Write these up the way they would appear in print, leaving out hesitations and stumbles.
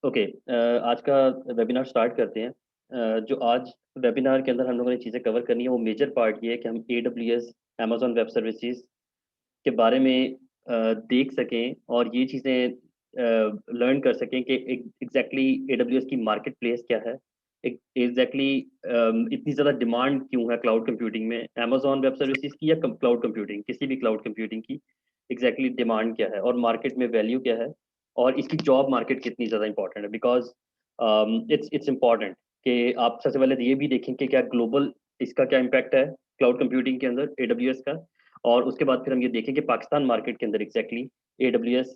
Okay. आज का webinar start करते हैं। जो आज वेबिनार के अंदर हम लोगों ने चीज़ें कवर करनी है वो मेजर पार्ट ये है कि हम AWS अमेज़न वेब सर्विसेज के बारे में देख सकें और ये चीज़ें लर्न कर सकें कि एग्जैक्टली AWS की मार्केट प्लेस क्या है, एग्जैक्टली इतनी ज़्यादा डिमांड क्यों है क्लाउड कंप्यूटिंग में, अमेज़न वेब सर्विसेज की या क्लाउड कंप्यूटिंग, किसी भी क्लाउड कंप्यूटिंग की एग्जैक्टली डिमांड क्या है और मार्केट में वैल्यू क्या है और इसकी जॉब मार्केट कितनी ज़्यादा इंपॉर्टेंट है। बिकॉज इट्स इम्पॉर्टेंट कि आप सबसे पहले तो ये भी देखें कि क्या ग्लोबल इसका क्या इम्पैक्ट है क्लाउड कंप्यूटिंग के अंदर AWS का, और उसके बाद फिर हम ये देखें कि पाकिस्तान मार्केट के अंदर एग्जैक्टली AWS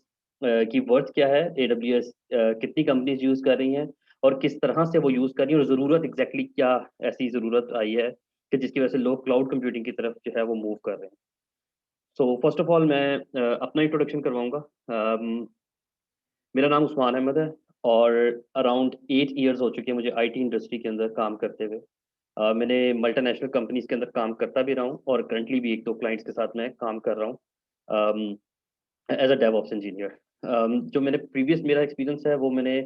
की वर्थ क्या है, AWS कितनी कंपनीज यूज़ कर रही हैं और किस तरह से वो यूज़ कर रही हैं और ज़रूरत एग्जैक्टली क्या ऐसी ज़रूरत आई है कि जिसकी वजह से लोग क्लाउड कंप्यूटिंग की तरफ जो है वो मूव कर रहे हैं। सो फर्स्ट ऑफ ऑल मैं अपना इंट्रोडक्शन करवाऊंगा। मेरा नाम उस्मान अहमद है और अराउंड 8 ईयर्स हो चुके हैं मुझे IT इंडस्ट्री के अंदर काम करते हुए। मैंने मल्टीनेशनल कंपनीज के अंदर काम करता भी रहा हूँ और करंटली भी एक दो क्लाइंट्स के साथ मैं काम कर रहा हूँ एज अ डेवऑप्स इंजीनियर। जो मैंने प्रीवियस मेरा एक्सपीरियंस है वो मैंने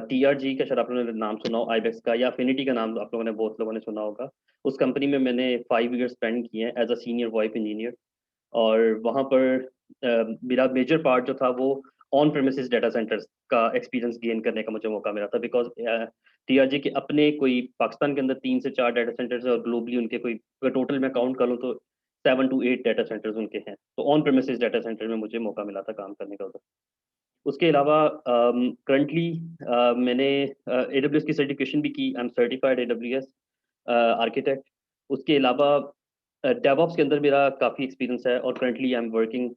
TRG का, शायद आप लोगों ने नाम सुना हो, आईबेक्स का, या अफिनिटी का नाम आप लोगों ने, बहुत लोगों ने सुना होगा। उस कंपनी में मैंने 5 ईयर स्पेंड किए हैं as a senior VoIP engineer. और वहाँ पर मेरा मेजर पार्ट जो था वो ऑन प्रेमिसेस डाटा सेंटर्स का एक्सपीरियंस गेन करने का मुझे मौका मिला था। बिकॉज TRG के अपने कोई पाकिस्तान के अंदर 3 से 4 डाटा सेंटर्स है और ग्लोबली उनके कोई, अगर टोटल मैं काउंट कर लूँ तो 7 to 8 डाटा सेंटर्स उनके हैं। तो ऑन प्रेमिसेस डाटा सेंटर में मुझे मौका मिला था काम करने का उधर। उसके अलावा करंटली मैंने AWS की सर्टिफिकेशन भी की। I am certified AWS architect. उसके अलावा डेवऑप्स के अंदर मेरा काफ़ी एक्सपीरियंस है और currently I am working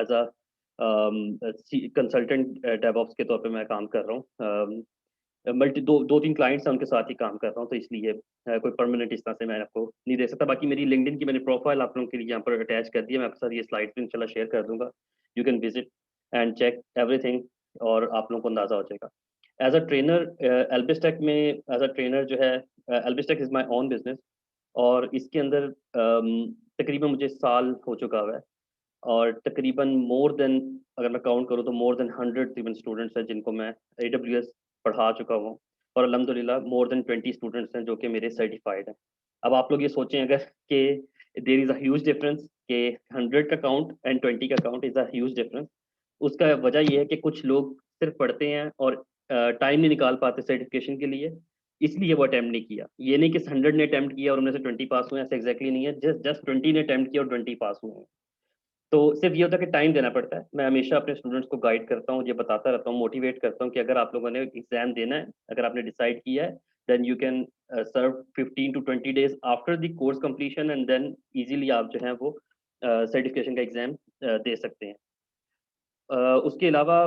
as a consultant DevOps के तौर पे मैं काम कर रहा हूँ। मल्टी दो दो तीन क्लाइंट्स हैं उनके साथ ही काम कर रहा हूँ, तो इसलिए कोई परमानेंट इस तरह से मैं आपको नहीं दे सकता। बाकी मेरी लिंक्डइन की मैंने प्रोफाइल आप लोगों के लिए यहाँ पर अटैच कर दी है, मैं आपके साथ ये स्लाइड्स भी इंशाल्लाह शेयर कर दूंगा। You can visit and check everything और आप लोगों को अंदाजा हो जाएगा। एज अ ट्रेनर एल्बिस्टेक में, एज अ ट्रेनर जो है, एल्बिस्टेक इज़ माई ओन बिजनेस और इसके अंदर तकरीबन मुझे साल हो चुका हुआ है और तकरीबन मोर देन, अगर मैं काउंट करूँ तो मोर देन 100 इवन स्टूडेंट्स हैं जिनको मैं AWS पढ़ा चुका हूँ। और अल्हम्दुलिल्लाह मोर देन 20 स्टूडेंट्स हैं जो कि मेरे सर्टिफाइड हैं। अब आप लोग ये सोचें अगर कि there is a huge difference कि 100 का काउंट एंड 20 का count is a huge difference. उसका वजह ये है कि कुछ लोग सिर्फ पढ़ते हैं और टाइम नहीं निकाल पाते सर्टिफिकेशन के लिए, इसलिए वो अटेम्प्ट नहीं किया। ये नहीं कि 100 ने अटेम्प्ट किया और उनमें से 20 पास हुए, ऐसा एग्जैक्टली नहीं है। जस्ट जस्ट 20 ने अटेम्प्ट किया और 20 पास हुए हैं। तो सिर्फ ये होता है कि टाइम देना पड़ता है। मैं हमेशा अपने स्टूडेंट्स को गाइड करता हूँ, ये बताता रहता हूँ, मोटिवेट करता हूँ कि अगर आप लोगों ने एग्जाम देना है, अगर आपने डिसाइड किया है, then you can serve 15 to 20 days after the course completion and then easily आप जो है वो सर्टिफिकेशन का एग्जाम दे सकते हैं। उसके अलावा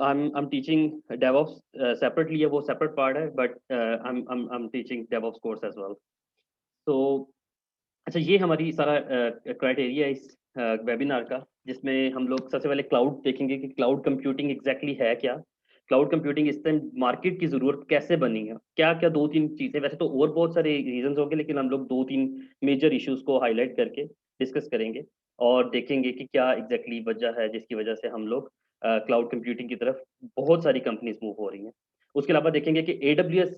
I am teaching DevOps separately है, वो सेपरेट पार्ट है, but I am teaching DevOps course as well. तो अच्छा, ये हमारी सारा क्राइटेरिया है इस वेबिनार का, जिसमें हम लोग सबसे पहले क्लाउड देखेंगे कि क्लाउड कंप्यूटिंग एग्जैक्टली है क्या, क्लाउड कंप्यूटिंग इस टाइम मार्केट की ज़रूरत कैसे बनी है, क्या क्या दो तीन चीज़ें, वैसे तो और बहुत सारे रीजंस होंगे लेकिन हम लोग दो तीन मेजर इश्यूज को हाईलाइट करके डिस्कस करेंगे और देखेंगे कि क्या एग्जैक्टली वजह है जिसकी वजह से हम लोग क्लाउड कंप्यूटिंग की तरफ बहुत सारी कंपनीज मूव हो रही हैं। उसके अलावा देखेंगे कि AWS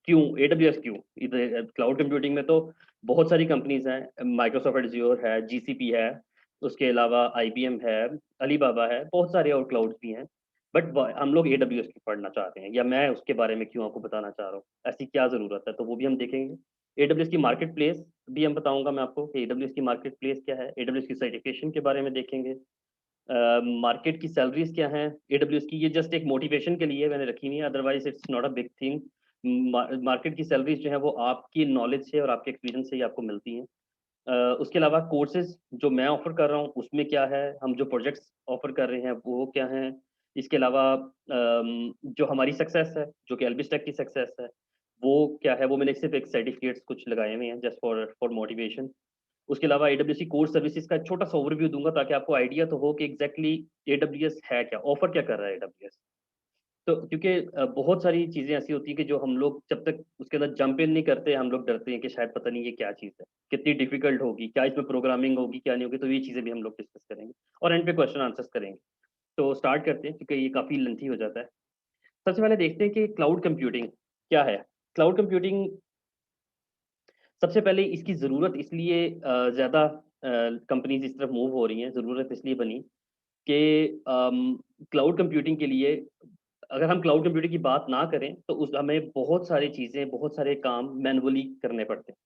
क्यों, इधर क्लाउड कंप्यूटिंग में तो बहुत सारी कंपनीज हैं, माइक्रोसॉफ्ट एज़्योर है, GCP है, उसके अलावा IBM है, अलीबाबा है, बहुत सारे और क्लाउड्स भी हैं। बट हम लोग AWS की पढ़ना चाहते हैं, या मैं उसके बारे में क्यों आपको बताना चाह रहा हूँ, ऐसी क्या ज़रूरत है, तो वो भी हम देखेंगे। AWS की मार्केट प्लेस भी हम बताऊंगा मैं आपको कि AWS की मार्केट प्लेस क्या है, AWS की सर्टिफिकेशन के बारे में देखेंगे। मार्केट की सैलरीज क्या हैं AWS की, ये जस्ट एक मोटिवेशन के लिए मैंने रखी हुई है, otherwise it's not a big thing. Market की सैलरीज जो है वो आपकी नॉलेज से और आपके एक्सपीरियंस से ही आपको मिलती हैं। उसके अलावा कोर्सेज जो मैं ऑफर कर रहा हूँ उसमें क्या है, हम जो प्रोजेक्ट्स ऑफर कर रहे हैं वो क्या हैं। इसके अलावा जो हमारी सक्सेस है, जो कि एल्बिस्टेक की सक्सेस है, वो क्या है, वो मैंने सिर्फ एक सर्टिफिकेट्स कुछ लगाए हुए हैं जस्ट फॉर फॉर मोटिवेशन। उसके अलावा AWS की कोर सर्विसेज का एक छोटा सा ओवरव्यू दूंगा ताकि आपको आइडिया तो हो कि एग्जैक्टली AWS है क्या, ऑफर क्या कर रहा है AWS। तो क्योंकि बहुत सारी चीज़ें ऐसी होती हैं कि जो हम लोग जब तक उसके अंदर जंप इन नहीं करते, हम लोग डरते हैं कि शायद पता नहीं ये क्या चीज़ है, कितनी डिफिकल्ट होगी, क्या इसमें प्रोग्रामिंग होगी क्या नहीं होगी, तो ये चीज़ें भी हम लोग डिस्कस करेंगे और एंड पे क्वेश्चन आंसर्स करेंगे। तो स्टार्ट करते हैं क्योंकि ये काफ़ी लेंथी हो जाता है। सबसे पहले देखते हैं कि क्लाउड कंप्यूटिंग क्या है। क्लाउड कंप्यूटिंग सबसे पहले इसकी ज़रूरत इसलिए ज़्यादा कंपनीज़ इस तरफ मूव हो रही हैं, ज़रूरत इसलिए बनी कि क्लाउड कंप्यूटिंग के लिए अगर हम क्लाउड कंप्यूटिंग की बात ना करें, तो उस हमें बहुत सारी चीज़ें, बहुत सारे काम मैनुअली करने पड़ते हैं।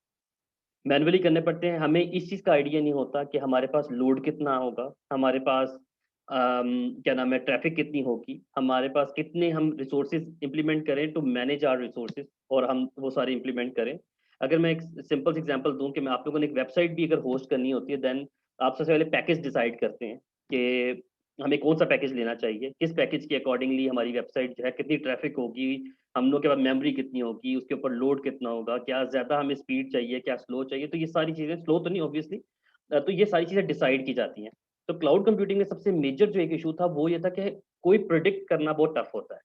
मैनुअली करने पड़ते हैं, हमें इस चीज़ का आइडिया नहीं होता कि हमारे पास लोड कितना होगा, हमारे पास क्या नाम है, ट्रैफ़िक कितनी होगी, हमारे पास कितने हम रिसोर्सेज़ इम्प्लीमेंट करें टू मैनेज आवर रिसोर्सेज़ और हम वो सारे इम्प्लीमेंट करें। अगर मैं एक सिंपल सा एग्ज़ाम्पल दूँ कि मैं आप लोगों ने एक वेबसाइट भी अगर होस्ट करनी होती है, देन आप सबसे पहले पैकेज डिसाइड करते हैं कि हमें कौन-सा पैकेज लेना चाहिए, किस पैकेज के अकॉर्डिंगली हमारी वेबसाइट जो है, कितनी ट्रैफ़िक होगी, हम लोग के पास मेमोरी कितनी होगी, उसके ऊपर लोड कितना होगा, क्या ज़्यादा हमें स्पीड चाहिए, क्या स्लो चाहिए, तो ये सारी चीज़ें स्लो तो नहीं ऑब्वियसली तो ये सारी चीज़ें डिसाइड की जाती हैं। तो क्लाउड कंप्यूटिंग में सबसे मेजर जो एक इश्यू था वो ये था कि कोई प्रेडिक्ट करना बहुत टफ होता है।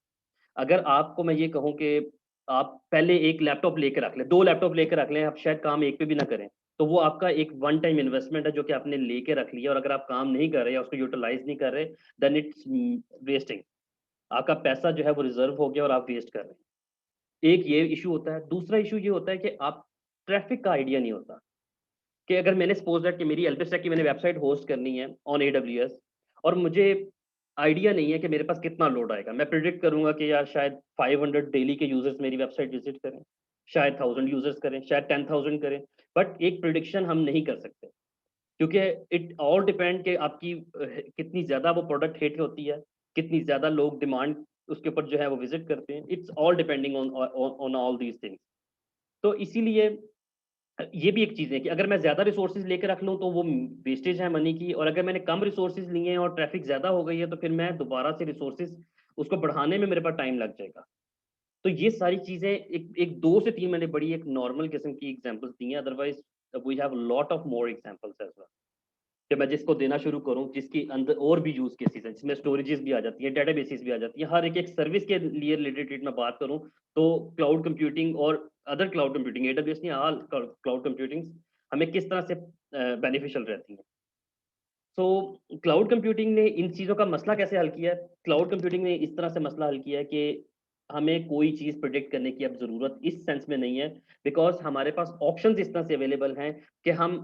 अगर आपको मैं ये कहूँ कि आप पहले एक लैपटॉप लेके रख लें, 2 लैपटॉप लेके रख लें, आप शायद काम एक पे भी ना करें, तो वो आपका एक वन टाइम इन्वेस्टमेंट है जो कि आपने लेके रख लिया और अगर आप काम नहीं कर रहे या उसको यूटिलाइज़ नहीं कर रहे, देन इट्स वेस्टिंग। आपका पैसा जो है वो रिज़र्व हो गया और आप वेस्ट कर रहे हैं। एक ये इश्यू होता है, दूसरा इश्यू ये होता है कि आप ट्रैफ़िक का आइडिया नहीं होता, कि अगर मैंने सपोज़ दैट कि मेरी एल्बिस्टेक की मैंने वेबसाइट होस्ट करनी है ऑन एडब्ल्यूएस और मुझे आइडिया नहीं है कि मेरे पास कितना लोड आएगा। मैं प्रेडिक्ट करूँगा कि यार शायद 500 डेली के यूज़र्स मेरी वेबसाइट विज़िट करें, शायद 1000 यूज़र्स करें, शायद 10,000 करें, बट एक प्रेडिक्शन हम नहीं कर सकते। क्योंकि इट ऑल डिपेंड कि आपकी कितनी ज़्यादा वो प्रोडक्ट हिट होती है, कितनी ज़्यादा लोग डिमांड उसके ऊपर जो है वो विज़िट करते हैं। It's all depending on all these things. तो इसीलिए ये भी एक चीज़ है कि अगर मैं ज़्यादा रिसोर्सेज़ लेके रख लूँ, तो वो वेस्टेज है मनी की और अगर मैंने कम रिसोर्सेज़ लिए हैं और ट्रैफ़िक ज़्यादा हो गई है, तो फिर मैं दोबारा से रिसोर्सेज़ उसको बढ़ाने में मेरे पास टाइम लग जाएगा। तो ये सारी चीज़ें एक एक 2 से 3 मैंने बड़ी एक नॉर्मल किस्म की एग्ज़ाम्पल्स दी हैं, otherwise we have lot of more examples as well. कि मैं जिसको देना शुरू करूँ, जिसके अंदर और भी यूज़ केसेज़ हैं, जिसमें स्टोरेजेज़ भी आ जाती हैं, डेटाबेसेस भी आ जाती हैं। हर एक सर्विस के लिए रिलेटेड मैं बात करूँ, तो क्लाउड कंप्यूटिंग और अदर क्लाउड कंप्यूटिंग, एडब्ल्यूएस नहीं, ऑल क्लाउड कंप्यूटिंग्स हमें किस तरह से बेनिफिशियल रहती हैं। सो क्लाउड कंप्यूटिंग ने इन चीज़ों का मसला कैसे हल किया है? क्लाउड कंप्यूटिंग ने इस तरह से मसला हल किया है कि हमें कोई चीज़ प्रेडिक्ट करने की अब ज़रूरत इस सेंस में नहीं है, बिकॉज़ हमारे पास ऑप्शंस इस तरह से अवेलेबल हैं कि हम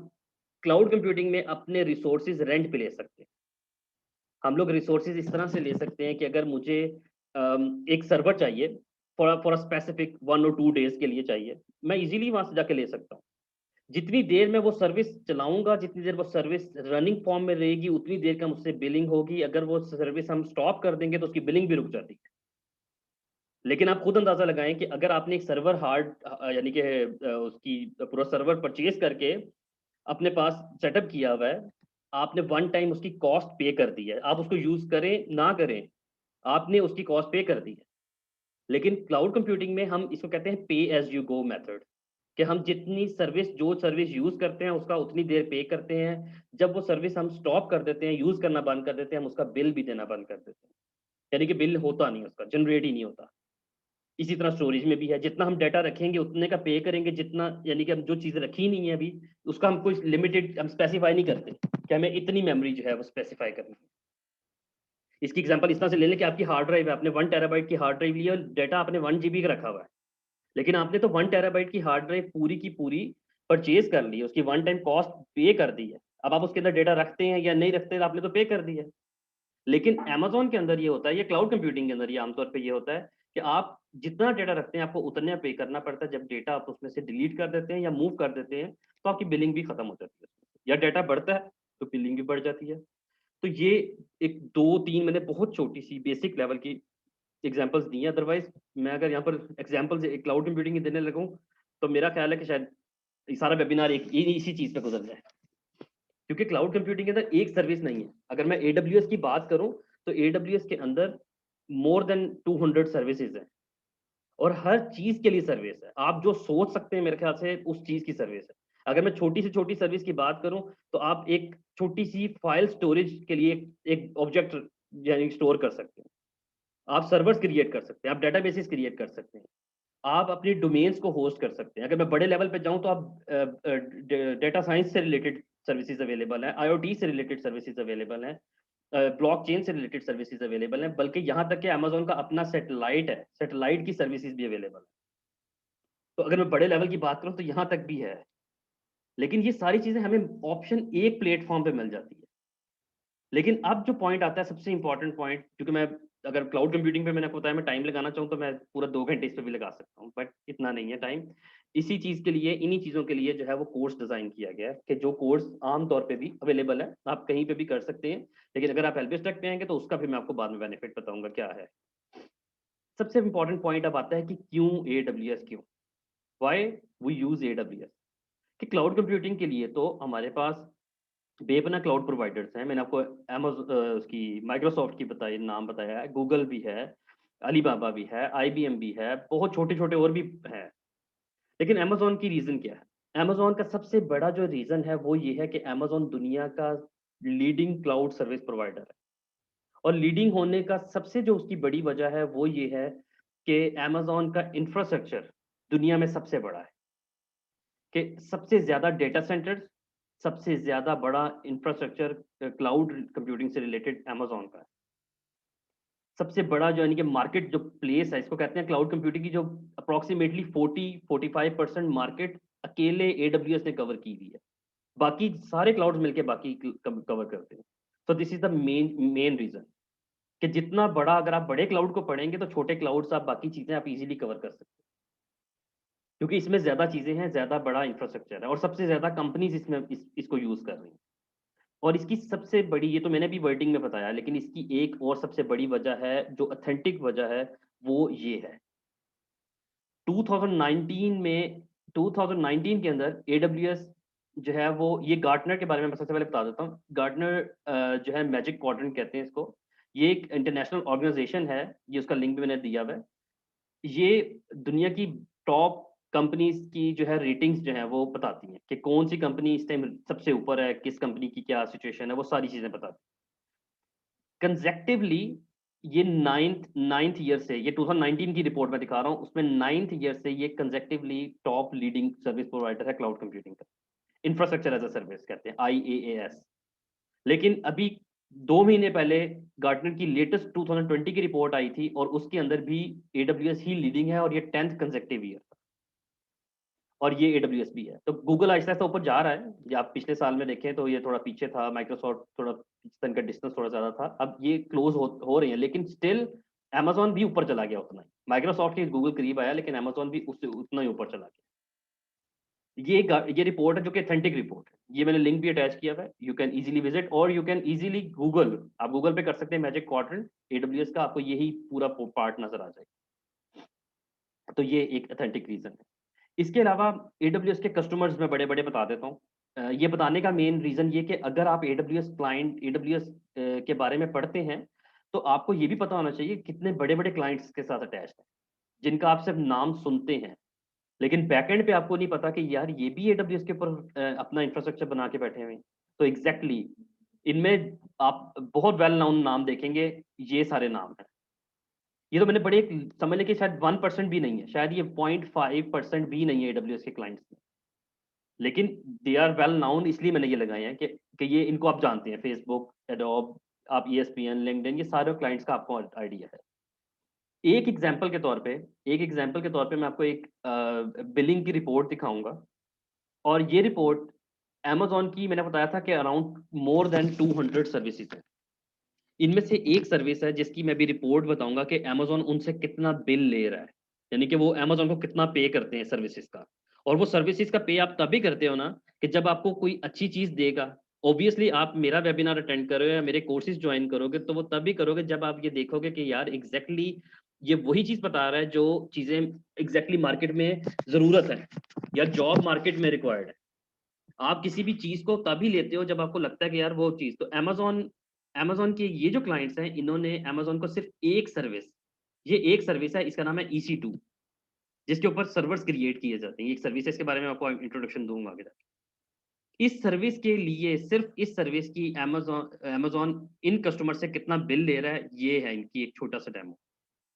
क्लाउड कंप्यूटिंग में अपने रिसोर्सेज़ रेंट पे ले सकते हैं। हम लोग रिसोर्सेज़ इस तरह से ले सकते हैं कि अगर मुझे एक सर्वर चाहिए फॉर अ स्पेसिफिक 1 और 2 डेज़ के लिए चाहिए, मैं ईज़िली वहाँ से जाके ले सकता हूँ। जितनी देर मैं वो सर्विस चलाऊँगा, जितनी देर वो सर्विस रनिंग फ़ॉर्म में रहेगी, उतनी देर का मुझसे बिलिंग होगी। अगर वो सर्विस हम स्टॉप कर देंगे, तो उसकी बिलिंग भी रुक जाती है। लेकिन आप खुद अंदाज़ा लगाएँ कि अगर आपने एक सर्वर यानी कि उसकी पूरा सर्वर परचेज़ करके अपने पास सेटअप किया हुआ है, आपने वन टाइम उसकी कॉस्ट पे कर दी है। आप उसको यूज़ करें, ना करें, आपने उसकी कॉस्ट पे कर दी है। लेकिन क्लाउड कंप्यूटिंग में हम इसको कहते हैं पे एज़ यू गो मेथड कि हम जितनी सर्विस जो सर्विस यूज़ करते हैं, उसका उतनी देर पे करते हैं। जब वो सर्विस हम स्टॉप कर देते हैं, यूज़ करना बंद कर देते हैं, हम उसका बिल भी देना बंद कर देते हैं। यानी कि बिल होता नहीं है उसका, जनरेट ही नहीं होता। इसी तरह स्टोरेज में भी है, जितना हम डाटा रखेंगे उतने का पे करेंगे, जितना यानी कि हम जो चीज़ रखी नहीं है अभी, उसका हम कोई लिमिटेड हम स्पेसिफाई नहीं करते, कि हमें इतनी मेमोरी जो है वो स्पेसिफाई करनी है। इसकी एग्ज़ाम्पल इस तरह से ले लें कि आपकी हार्ड ड्राइव है, आपने 1 टेराबाइट की हार्ड ड्राइव ली है और डाटा आपने 1 जीबी का रखा हुआ है। लेकिन आपने तो 1 टेराबाइट की हार्ड ड्राइव पूरी की पूरी परचेज़ कर ली है, उसकी वन टाइम कॉस्ट पे कर दी है। अब आप उसके अंदर डाटा रखते हैं या नहीं रखते, आपने तो पे कर दी है। लेकिन अमेज़न के अंदर ये होता है, या क्लाउड कंप्यूटिंग के अंदर ये आमतौर पे ये होता है कि आप जितना डाटा रखते हैं, आपको उतना पे करना पड़ता है। जब डाटा आप उसमें से डिलीट कर देते हैं या मूव कर देते हैं, तो आपकी बिलिंग भी खत्म हो जाती है उसमें से। या डाटा बढ़ता है, तो बिलिंग भी बढ़ जाती है। तो ये एक 2-3 मैंने बहुत छोटी-सी बेसिक लेवल की एग्ज़ाम्पल्स दी हैं। अदरवाइज़ मैं अगर यहाँ पर एग्ज़ाम्पल्स क्लाउड कंप्यूटिंग की देने लगूँ, तो मेरा ख़्याल है कि शायद ये सारा वेबिनार एक इसी चीज़ पे गुज़र जाए। क्योंकि क्लाउड कंप्यूटिंग के अंदर एक सर्विस नहीं है। अगर मैं एडब्ल्यूएस की बात करूँ, तो एडब्ल्यूएस के अंदर मोर देन 200 सर्विसेज़ हैं और हर चीज़ के लिए सर्विस है। आप जो सोच सकते हैं मेरे ख़्याल से उस चीज़ की सर्विस है। अगर मैं छोटी से छोटी सर्विस की बात करूँ, तो आप एक छोटी-सी फ़ाइल स्टोरेज के लिए एक ऑब्जेक्ट यानी स्टोर कर सकते हैं। आप सर्वर्स क्रिएट कर सकते हैं, आप डेटाबेसेस क्रिएट कर सकते हैं। आप अपनी डोमेन्स को होस्ट कर सकते हैं। अगर मैं बड़े लेवल पे जाऊँ, तो आप डेटा साइंस से रिलेटेड सर्विसेज़ अवेलेबल हैं, आईओटी से रिलेटेड सर्विसेज़ अवेलेबल हैं। ब्लॉकचेन से रिलेटेड सर्विसेज अवेलेबल हैं, बल्कि यहाँ तक कि अमेज़न का अपना सैटेलाइट है, सैटेलाइट की सर्विसेज भी अवेलेबल है। तो अगर मैं बड़े लेवल की बात करूँ तो यहाँ तक भी है। लेकिन ये सारी चीज़ें हमें ऑप्शन एक प्लेटफ़ॉर्म पे मिल जाती है। लेकिन अब जो पॉइंट आता है सबसे इम्पोर्टेंट पॉइंट, क्योंकि मैं अगर क्लाउड कंप्यूटिंग पे मैंने आपको बताया मैं टाइम लगाना चाहूँ तो मैं पूरा 2 घंटे इस पे भी लगा सकता हूँ, बट इतना नहीं है टाइम। इसी चीज़ के लिए, इन्हीं चीज़ों के लिए जो है वो कोर्स डिज़ाइन किया गया है कि जो कोर्स आम तौर पे भी अवेलेबल है, आप कहीं पे भी कर सकते हैं। लेकिन अगर आप हेल्प डेस्क पे आएँगे तो उसका भी मैं आपको बाद में बेनिफिट बताऊँगा क्या है। सबसे इम्पोर्टेंट पॉइंट अब आता है कि क्यों एडब्ल्यूएस क्यों? Why we use AWS? कि क्लाउड कंप्यूटिंग के लिए तो हमारे पास बेपनाह क्लाउड प्रोवाइडर्स हैं। मैंने आपको उसकी माइक्रोसॉफ्ट की बताई नाम बताया है, गूगल भी है, अलीबाबा भी है, आईबीएम भी है, बहुत छोटे-छोटे और भी हैं। लेकिन अमेज़न की रीज़न क्या है? अमेज़न का सबसे बड़ा जो रीज़न है वो ये है कि अमेज़न दुनिया का लीडिंग क्लाउड सर्विस प्रोवाइडर है। और लीडिंग होने का सबसे जो उसकी बड़ी वजह है वो ये है कि अमेज़न का इंफ्रास्ट्रक्चर दुनिया में सबसे बड़ा है। कि सबसे ज़्यादा डेटा सेंटर्स, सबसे ज़्यादा बड़ा इंफ्रास्ट्रक्चर क्लाउड कंप्यूटिंग से रिलेटेड अमेज़न का है। सबसे बड़ा जो यानी कि मार्केट जो प्लेस है, इसको कहते हैं क्लाउड कंप्यूटिंग की, जो अप्रॉक्सिमेटली 40-45% मार्केट अकेले एडब्ल्यूएस ने कवर की हुई है। बाकी सारे क्लाउड्स मिलके बाकी कवर करते हैं। तो this is the main main reason कि जितना बड़ा, अगर आप बड़े क्लाउड को पढ़ेंगे तो छोटे क्लाउड्स आप बाकी चीज़ें आप इज़िली कवर कर सकते हैं। क्योंकि इसमें ज़्यादा चीज़ें हैं, ज़्यादा बड़ा इंफ्रास्ट्रक्चर है और सबसे ज़्यादा कंपनीज़ इसमें इसको यूज़ कर रही हैं। और इसकी सबसे बड़ी, ये तो मैंने भी वर्डिंग में बताया, लेकिन इसकी एक और सबसे बड़ी वजह है, जो ऑथेंटिक वजह है, वो ये है। 2019 में 2019 के अंदर एडब्ल्यूएस जो है वो, ये गार्टनर के बारे में मैं सबसे पहले बता देता हूँ। गार्टनर जो है मैजिक क्वाड्रेंट कहते हैं इसको। ये एक इंटरनेशनल ऑर्गेनाइज़ेशन है, ये उसका लिंक भी मैंने दिया हुआ है। ये दुनिया की टॉप कंपनीज़ की जो है रेटिंग्स जो हैं वो बताती हैं कि कौन-सी कंपनी इस टाइम सबसे ऊपर है, किस कंपनी की क्या सिचुएशन है, वो सारी चीज़ें बताती हैं। कंसेक्टिवली ये 9th ईयर से, ये 2019 की रिपोर्ट मैं दिखा रहा हूँ, उसमें 9th ईयर से ये consecutively top leading service provider है क्लाउड कंप्यूटिंग का। इंफ्रास्ट्रक्चर एज़ अ सर्विस कहते हैं, आईएएएस। लेकिन अभी 2 महीने पहले गार्टनर की लेटेस्ट 2020 की रिपोर्ट आई थी और उसके अंदर भी एडब्ल्यूएस ही लीडिंग है और ये 10th कंसेक्टिव ईयर। और ये एडब्ल्यूएस भी है। तो गूगल आहिस्ता-आहिस्ता ऊपर जा रहा है। ये आप पिछले साल में देखें तो ये थोड़ा पीछे था, माइक्रोसॉफ्ट थोड़ा इनका डिस्टेंस थोड़ा ज़्यादा था। अब ये क्लोज़ हो रही हैं, लेकिन स्टिल अमेज़न भी ऊपर चला गया उतना ही। माइक्रोसॉफ्ट के गूगल करीब आया, लेकिन अमेज़न भी उससे उतना ही ऊपर चला गया। ये रिपोर्ट है जो कि ऑथेंटिक रिपोर्ट है। ये मैंने लिंक भी अटैच किया हुआ है। यू कैन ईज़िली विज़िट और यू कैन ईज़िली गूगल, आप गूगल पे कर सकते हैं मैजिक क्वाड्रेंट एडब्ल्यूएस का, आपको यही पूरा प पार्ट नज़र आ जाएगा। तो ये एक ऑथेंटिक रीज़न है। इसके अलावा एडब्ल्यूएस के कस्टमर्स मैं बड़े-बड़े बता देता हूँ। ये बताने का मेन रीज़न ये कि अगर आप एडब्ल्यूएस क्लाइंट, एडब्ल्यूएस के बारे में पढ़ते हैं, तो आपको ये भी पता होना चाहिए कितने बड़े-बड़े क्लाइंट्स के साथ अटैच्ड है, जिनका आप सिर्फ़ नाम सुनते हैं। लेकिन बैकएंड पे आपको नहीं पता कि यार ये भी एडब्ल्यूएस के ऊपर अपना इंफ्रास्ट्रक्चर बना के बैठे हुए हैं। तो एग्ज़ैक्टली इनमें आप बहुत वेल नोन नाम देखेंगे, ये सारे नाम हैं। ये तो मैंने बड़े एक समझ लें कि शायद 1% भी नहीं है, शायद ये 0.5% भी नहीं है एडब्ल्यूएस के क्लाइंट्स में। लेकिन दे आर वेल नाउन, इसलिए मैंने ये लगाए हैं कि ये इनको आप जानते हैं, फेसबुक, एडोब, आप ईएसपीएन, लिंक्डइन, ये सारे क्लाइंट्स का आपको आइडिया है। एक एग्जांपल के तौर पे मैं आपको एक बिलिंग की रिपोर्ट दिखाऊँगा और ये रिपोर्ट अमेज़न की, मैंने बताया था कि अराउंड मोर दैन 200 सर्विसेज़ हैं। इनमें से एक सर्विस है जिसकी मैं अभी रिपोर्ट बताऊँगा कि अमेज़न उनसे कितना बिल ले रहा है। यानी कि वो अमेज़न को कितना पे करते हैं सर्विसेज़ का। और वो सर्विसेज़ का पे आप तभी करते हो ना कि जब आपको कोई अच्छी चीज़ देगा। ऑब्वियसली आप मेरा वेबिनार अटेंड कर रहे हो या मेरे कोर्सेज़ जॉइन करोगे तो वो तभी करोगे जब आप ये देखोगे कि यार एग्ज़ैक्टली ये वही चीज़ बता रहा है जो चीज़ें एग्ज़ैक्टली मार्केट में ज़रूरत है या जॉब मार्केट में रिक्वायर्ड है। आप किसी भी चीज़ को तभी लेते हो जब आपको लगता है कि यार वो चीज़, तो अमेज़न अमेज़न के ये जो क्लाइंट्स हैं, इन्होंने अमेज़न को सिर्फ़ एक सर्विस, ये एक सर्विस है, इसका नाम है EC2, जिसके ऊपर सर्वर्स क्रिएट किए जाते हैं। ये एक सर्विस है, इसके बारे में आपको इंट्रोडक्शन दूँगा आगे जाके। इस सर्विस के लिए, सिर्फ़ इस सर्विस की अमेज़न अमेज़न इन कस्टमर से कितना बिल ले रहा है, ये है इनकी एक छोटा-सा डेमो,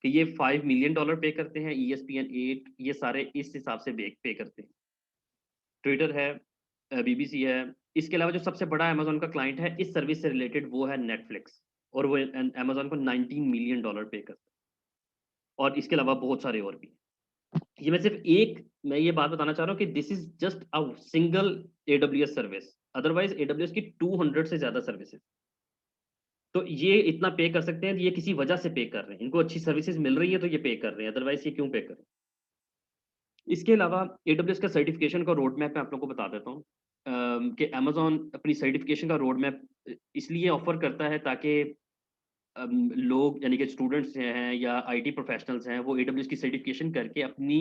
कि ये $5 मिलियन पे करते हैं, ESPN 8 ये सारे इस हिसाब से बे पे करते हैं। ट्विटर है, बीबीसी है। इसके अलावा जो सबसे बड़ा अमेज़न का क्लाइंट है इस सर्विस से रिलेटेड वो है नेटफ्लिक्स, और वो अमेज़न को $19 मिलियन पे करता है, और इसके अलावा बहुत सारे और भी। ये मैं ये बात बताना चाह रहा हूँ कि this is just a single AWS service, otherwise AWS की 200 से ज़्यादा सर्विसेज़। तो ये इतना पे कर सकते हैं, ये किसी वजह से पे कर रहे हैं। इनको अच्छी सर्विसेज़ मिल रही है तो ये पे कर रहे हैं, अदरवाइज़ ये क्यों पे करें? इसके अलावा एडब्ल्यूएस का सर्टिफ़िकेशन का रोड मैप मैं आप लोगों को बता देता हूँ। कि अमेज़न अपनी सर्टिफ़िकेशन का रोड मैप इसलिए ऑफ़र करता है ताकि लोग यानी कि स्टूडेंट्स हैं या आईटी प्रोफेशनल्स हैं, वो एडब्ल्यूएस की सर्टिफ़िकेशन करके अपनी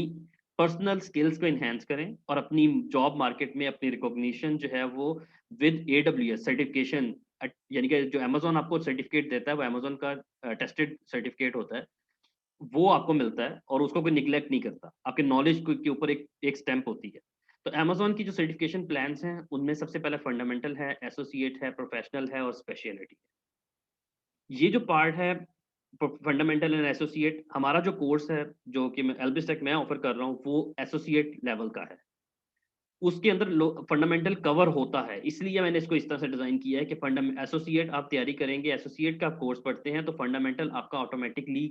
पर्सनल स्किल्स को एनहांस करें और अपनी जॉब मार्केट में अपनी रिकॉग्निशन जो है वो विद एडब्ल्यूएस सर्टिफ़िकेशन यानी कि जो अमेज़न आपको सर्टिफ़िकेट देता है वो अमेज़न का टेस्टेड सर्टिफ़िकेट होता है। वो आपको मिलता है और उसको कोई नेग्लेक्ट नहीं करता। आपके नॉलेज को के ऊपर एक एक स्टैम्प होती है। तो अमेज़न की जो सर्टिफ़िकेशन प्लान्स हैं, उनमें सबसे पहले फंडामेंटल है, एसोसिएट है, प्रोफेशनल है और स्पेशलिटी है। ये जो पार्ट है फंडामेंटल एंड एसोसिएट, हमारा जो कोर्स है, जो कि मैं एल्बिस्टेक मैं ऑफ़र कर रहा हूँ, वो एसोसिएट लेवल का है। उसके अंदर लो फंडामेंटल कवर होता है, इसलिए मैंने इसको इस तरह से डिज़ाइन किया है कि फंडामे एसोसिएट आप तैयारी करेंगे, एसोसिएट का आप कोर्स पढ़ते हैं, तो फंडामेंटल आपका ऑटोमैटिकली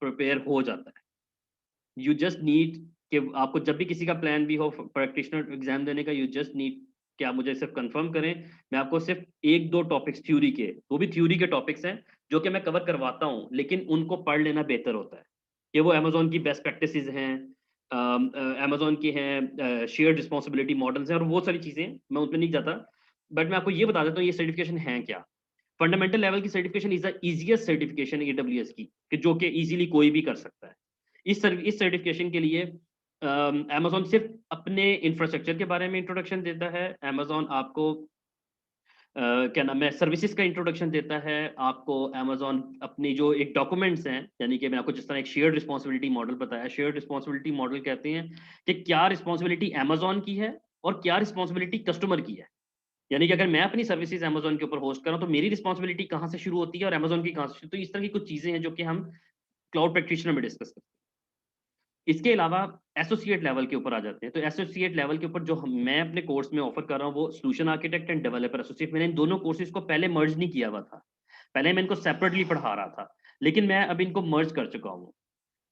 प्रिपेयर हो जाता है। यू जस्ट नीड कि आपको जब भी किसी का प्लान भी हो प्रैक्टिशनर एग्जाम देने का, यू जस्ट नीड कि आप मुझे सिर्फ कंफर्म करें। मैं आपको सिर्फ 1-2 टॉपिक्स थ्योरी के, वो भी थ्योरी के टॉपिक्स हैं, जो कि मैं कवर करवाता हूँ, लेकिन उनको पढ़ लेना बेहतर होता है। कि वो अमेज़न की बेस्ट प्रैक्टिसेज़ हैं, अमेज़न की हैं, शेयर्ड रिस्पांसिबिलिटी मॉडल्स हैं और वो सारी चीज़ें, मैं उसमें नहीं जाता। बट मैं आपको ये बता देता हूँ ये सर्टिफिकेशन है क्या? फंडामेंटल लेवल की certification is the easiest certification AWS की, कि जो कि ईज़िली कोई भी कर सकता है। इस सर्टिफिकेशन के लिए अमेज़न सिर्फ़ अपने इंफ्रास्ट्रक्चर के बारे में इंट्रोडक्शन देता है। अमेज़न आपको क्या नाम है सर्विसेज़ का इंट्रोडक्शन देता है। आपको अमेज़न अपनी जो एक डॉक्यूमेंट्स हैं, यानी कि मैं आपको जिस तरह एक शेयर्ड रिस्पांसिबिलिटी मॉडल बताया, शेयर्ड रिस्पांसिबिलिटी मॉडल कहते हैं कि क्या रिस्पांसिबिलिटी अमेज़न की है और क्या रिस्पांसिबिलिटी कस्टमर की है। यानी कि अगर मैं अपनी सर्विसेज़ अमेज़न के ऊपर होस्ट कर रहा हूँ, तो मेरी रिस्पांसिबिलिटी कहाँ से शुरू होती है और अमेज़न की कहाँ से, तो इस तरह की कुछ चीज़ें हैं जो कि हम क्लाउड प्रैक्टिशनर में डिस्कस करते हैं। इसके अलावा एसोसिएट लेवल के ऊपर आ जाते हैं। तो एसोसिएट लेवल के ऊपर जो मैं अपने कोर्स में ऑफ़र कर रहा हूँ, वो solution architect end developer associate. मैंने इन दोनों कोर्सेज़ को पहले मर्ज नहीं किया हुआ था। पहले मैं इनको सेपरेटली पढ़ा रहा था, लेकिन मैं अब इनको मर्ज कर चुका हूँ।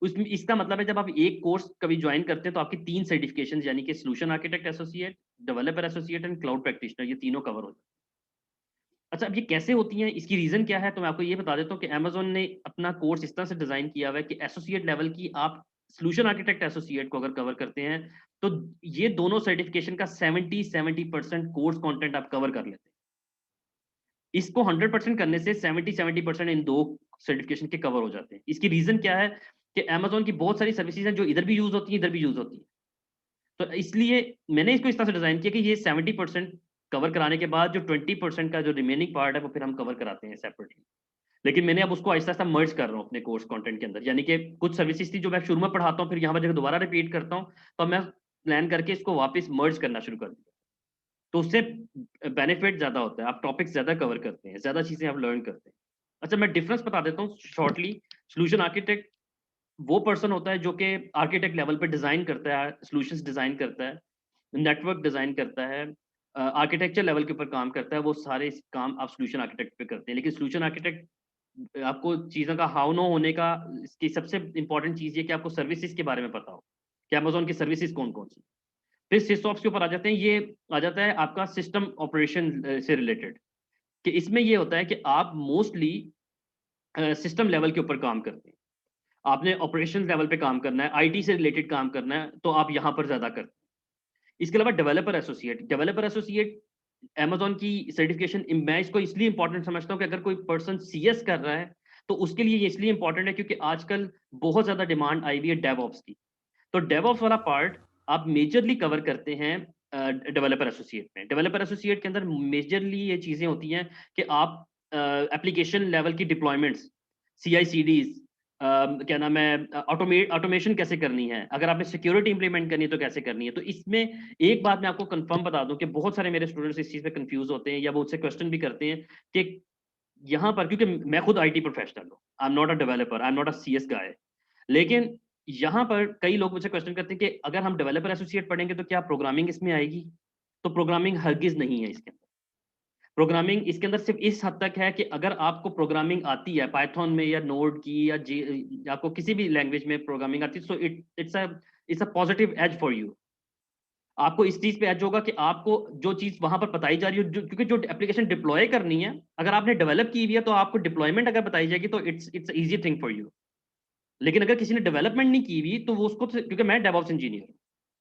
उसमें इसका मतलब है जब आप एक कोर्स कभी जॉइन करते हैं तो आपकी 3 सर्टिफिकेशंस यानी कि solution architect associate, developer associate and cloud practitioner, ये तीनों कवर हो जाते हैं। अच्छा, अब ये कैसे होती हैं, इसकी रीज़न क्या है? तो मैं आपको ये बता देता हूँ कि अमेज़न ने अपना कोर्स इस तरह से डिज़ाइन किया हुआ है कि एसोसिएट लेवल की आप सॉल्यूशन आर्किटेक्ट एसोसिएट को अगर कवर करते हैं, तो ये दोनों सर्टिफ़िकेशन का 70% कोर्स कंटेंट आप कवर कर लेते हैं। इसको 100% करने से 70% इन 2 सर्टिफ़िकेशन के कवर हो जाते हैं। इसकी रीज़न क्या है कि अमेज़न की बहुत सारी सर्विसेज़ हैं जो इधर भी यूज़ होती हैं, इधर भी यूज़ होती हैं। तो इसलिए मैंने इसको इस तरह से डिज़ाइन किया कि ये 70% कवर कराने के बाद जो 20% का जो रिमेनिंग पार्ट है, वो फिर हम कवर कराते हैं सेपरेटली। लेकिन मैंने अब उसको आहिस्ता-आहिस्ता मर्ज कर रहा हूँ अपने कोर्स कंटेंट के अंदर। यानी कि कुछ सर्विसेज़ थी जो मैं शुरू में पढ़ाता हूँ, फिर यहाँ पर जाके दोबारा रिपीट करता हूँ, तो मैं प्लान करके इसको वापस मर्ज करना शुरू कर दिया। तो उससे बेनिफिट ज़्यादा होता है, आप टॉपिक्स ज़्यादा कवर करते हैं, ज़्यादा चीज़ें आप लर्न करते हैं। अच्छा, मैं डिफरेंस बता देता हूँ शॉर्टली। सॉल्यूशन आर्किटेक्ट वो पर्सन होता है जो कि आर्किटेक्ट लेवल पे डिज़ाइन करता है, सॉल्यूशंस डिज़ाइन करता है, नेटवर्क डिज़ाइन करता है, आर्किटेक्चर लेवल के ऊपर काम करता है, वो सारे काम आप सॉल्यूशन आर्किटेक्ट पे करते हैं। लेकिन सॉल्यूशन आर्किटेक्ट आपको चीज़ों का हाउ नो होने का इसकी सबसे इम्पोर्टेंट चीज़ ये कि आपको सर्विसेज़ के बारे में पता हो, कि अमेज़न की सर्विसेज़ कौन-कौन सी। फिर सिसऑप्स के ऊपर आ जाते हैं, ये आ जाता है आपका सिस्टम ऑपरेशन से रिलेटेड, कि इसमें ये होता है कि आप मोस्टली सिस्टम लेवल के ऊपर काम करते हैं। आपने ऑपरेशंस लेवल पे काम करना है, आईटी से रिलेटेड काम करना है, तो आप यहाँ पर ज़्यादा करते हैं। इसके अलावा डेवलपर एसोसिएट अमेज़न की सर्टिफ़िकेशन मैं इसको इसलिए इम्पोर्टेंट समझता हूँ कि अगर कोई पर्सन सीएस कर रहा है, तो उसके लिए ये इसलिए इम्पोर्टेंट है क्योंकि आजकल बहुत ज़्यादा डिमांड आई हुई है डेवऑप्स की। तो डेवऑप्स वाला पार्ट आप मेजरली कवर करते हैं डेवलपर एसोसिएट में। डेवलपर एसोसिएट के अंदर मेजरली ये चीज़ें होती हैं कि आप एप्लीकेशन लेवल की डिप्लॉयमेंट्स, सीआई/सीडीज़, क्या नाम है, ऑटोमेशन कैसे करनी है, अगर आपने सिक्योरिटी इंप्लीमेंट करनी है तो कैसे करनी है। तो इसमें एक बात मैं आपको कंफर्म बता दूं कि बहुत सारे मेरे स्टूडेंट्स इस चीज़ पे कंफ्यूज होते हैं या मुझसे क्वेश्चन भी करते हैं कि यहाँ पर, क्योंकि मैं खुद आईटी प्रोफेशनल हूँ, I am not a developer, I am not a CS guy, लेकिन यहाँ पर कई लोग मुझसे क्वेश्चन करते हैं कि अगर हम डेवलपर एसोसिएट पढ़ेंगे तो क्या प्रोग्रामिंग इसमें आएगी? तो प्रोग्रामिंग हरगिज़ नहीं है इसके अंदर। प्रोग्रामिंग इसके अंदर सिर्फ़ इस हद तक है कि अगर आपको प्रोग्रामिंग आती है पाइथन में या नोड की या आपको किसी भी लैंग्वेज में प्रोग्रामिंग आती है, so it's a positive edge for you. आपको इस चीज़ पे एज होगा कि आपको जो चीज़ वहाँ पर बताई जा रही है, क्योंकि जो एप्लीकेशन डिप्लॉय करनी है, अगर आपने डेवलप की हुई है, तो आपको डिप्लॉयमेंट अगर बताई जाएगी, तो it's easy thing for you. लेकिन अगर किसी ने डेवलपमेंट नहीं की हुई, तो वो उसको, क्योंकि मैं डेवऑप्स इंजीनियर हूँ।